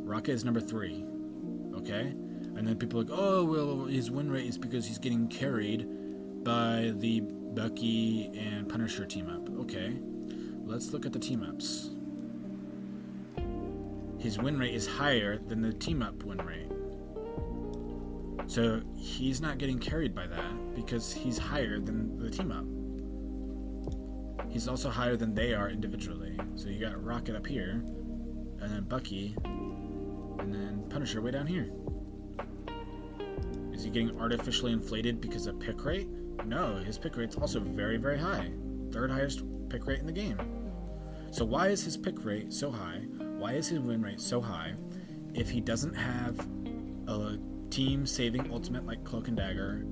Rocket is number 3, okay? And then people are like, oh, well, his win rate is because he's getting carried by the Bucky and Punisher team up. Okay, let's look at the team ups. His win rate is higher than the team up win rate. So he's not getting carried by that because he's higher than the team up. He's also higher than they are individually. So you got Rocket up here, and then Bucky, and then Punisher way down here. Is he getting artificially inflated because of pick rate? No, his pick rate's also very, very high. 3rd highest pick rate in the game. So why is his pick rate so high? Why is his win rate so high if he doesn't have a team saving ultimate like Cloak and Dagger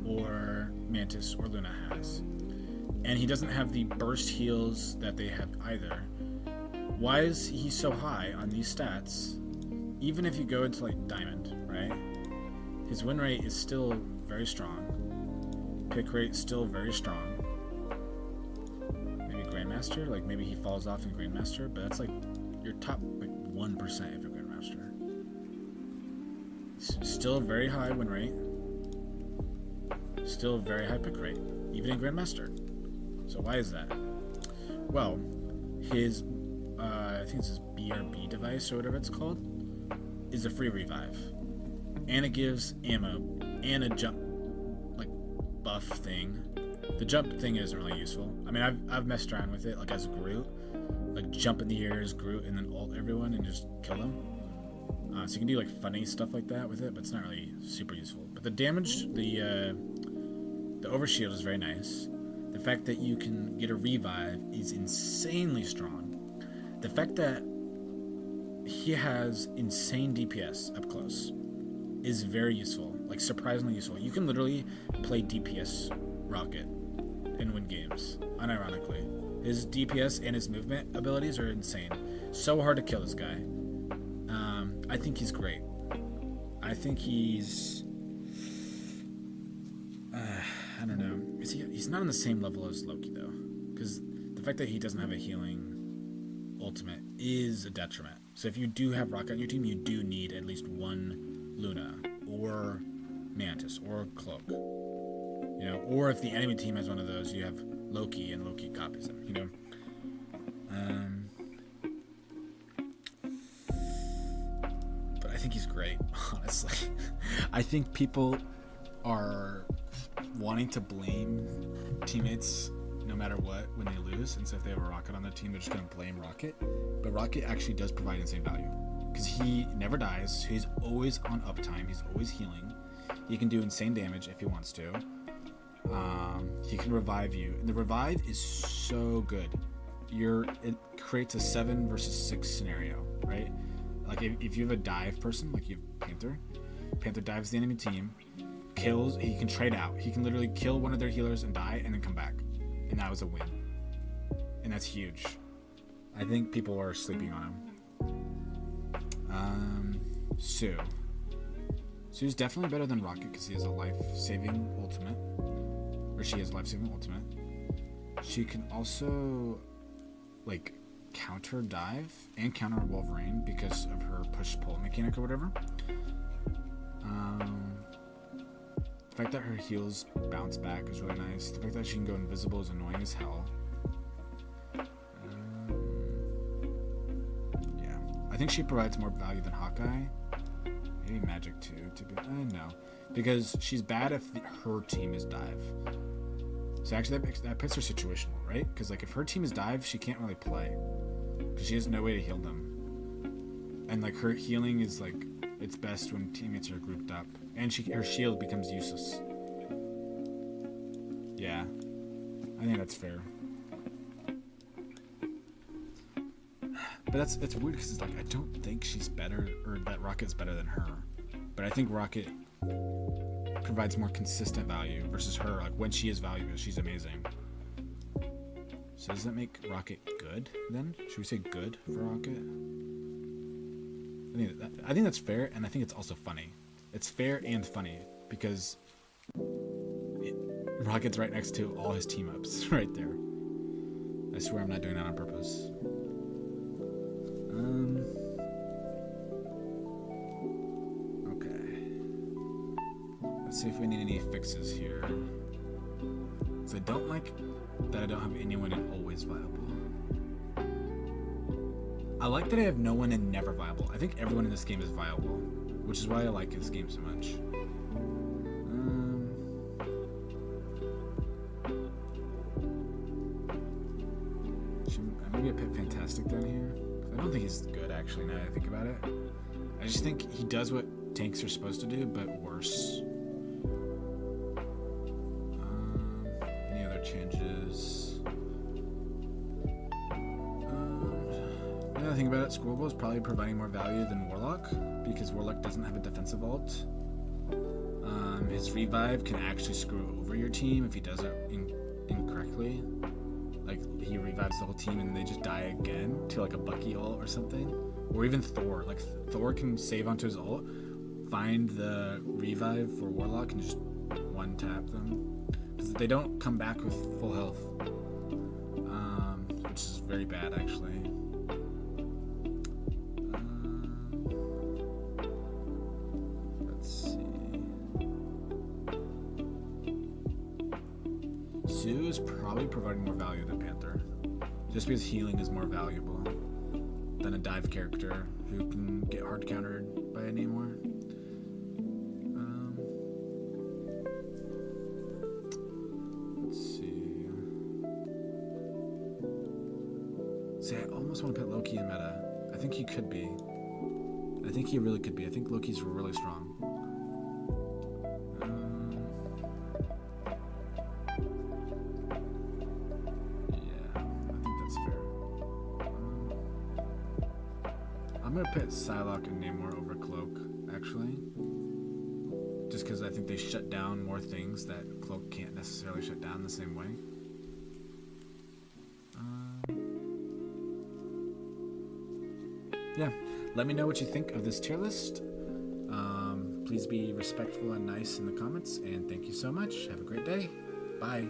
or Mantis or Luna has? And he doesn't have the burst heals that they have either. Why is he so high on these stats? Even if you go into like Diamond, right? His win rate is still very strong. Pick rate still very strong. Maybe Grandmaster? Grandmaster. Like maybe he falls off in Grandmaster, but that's like your top like 1% of your Grandmaster. Still very high win rate. Still very high pick rate, even in Grandmaster. So why is that? Well, his I think it's his BRB device or whatever it's called is a free revive, and it gives ammo and a jump like buff thing. The jump thing isn't really useful. I mean, I've messed around with it like as Groot, like jump in the air as Groot and then ult everyone and just kill them. So you can do like funny stuff like that with it, but it's not really super useful. But the damage, the overshield is very nice. The fact that you can get a revive is insanely strong. The fact that he has insane DPS up close is very useful, like surprisingly useful. You can literally play DPS Rocket and win games, unironically. His DPS and his movement abilities are insane. So hard to kill this guy. I think he's great. I think he's... I don't know. He's not on the same level as Loki, though. Because the fact that he doesn't have a healing ultimate is a detriment. So if you do have Rocket on your team, you do need at least one Luna, or Mantis, or Cloak. You know, or if the enemy team has one of those, you have Loki, and Loki copies him, you know? But I think he's great, honestly. I think people are wanting to blame teammates no matter what when they lose, and so if they have a Rocket on their team, they're just going to blame Rocket. But Rocket actually does provide insane value, because he never dies, he's always on uptime, he's always healing, he can do insane damage if he wants to. He can revive you, and the revive is so good. It creates a 7 versus 6 scenario, right? Like if you have a dive person, like you have Panther dives the enemy team, kills, he can trade out. He can literally kill one of their healers and die and then come back. And that was a win. And that's huge. I think people are sleeping on him. Sue. Sue's definitely better than Rocket because he has a life-saving ultimate. Or she has a life-saving ultimate. She can also, like, counter dive and counter Wolverine because of her push-pull mechanic or whatever. The fact that her heals bounce back is really nice. The fact that she can go invisible is annoying as hell. Yeah, I think she provides more value than Hawkeye. Maybe Magic too. No, because she's bad if her team is dive. So actually, that puts her situational, right? Because like if her team is dive, she can't really play because she has no way to heal them. And like her healing is like it's best when teammates are grouped up. And her shield becomes useless. Yeah, I think that's fair. But it's weird because it's like I don't think she's better, or that Rocket's better than her. But I think Rocket provides more consistent value versus her. Like when she is valuable, she's amazing. So does that make Rocket good then? Should we say good for Rocket? I think that's fair, and I think it's also funny. It's fair and funny because Rocket's right next to all his team ups right there. I swear I'm not doing that on purpose. Okay. Let's see if we need any fixes here. So I don't like that I don't have anyone in always viable. I like that I have no one in never viable. I think everyone in this game is viable, which is why I like this game so much. Maybe I put Fantastic down here. I don't think he's good, actually, now that I think about it. I just think he does what tanks are supposed to do, but worse. Any other changes? Now that I think about it, Squirrel is probably providing more value than Warlock, because Warlock doesn't have a defensive ult. His revive can actually screw over your team if he does it incorrectly. Like, he revives the whole team and they just die again to like a Bucky ult or something. Or even Thor. Like, Thor can save onto his ult, find the revive for Warlock, and just one-tap them. Because they don't come back with full health. Which very bad, actually. Let's see. Sue is probably providing more value than Panther, just because healing is more valuable than a dive character who can get hard countered by a Namor. Let's see. See, I almost want to put Loki in meta. I think he could be. I think he really could be. I think Loki's really strong. I'm gonna put Psylocke and Namor over Cloak, actually. Just because I think they shut down more things that Cloak can't necessarily shut down the same way. Yeah, let me know what you think of this tier list. Please be respectful and nice in the comments, and thank you so much. Have a great day. Bye.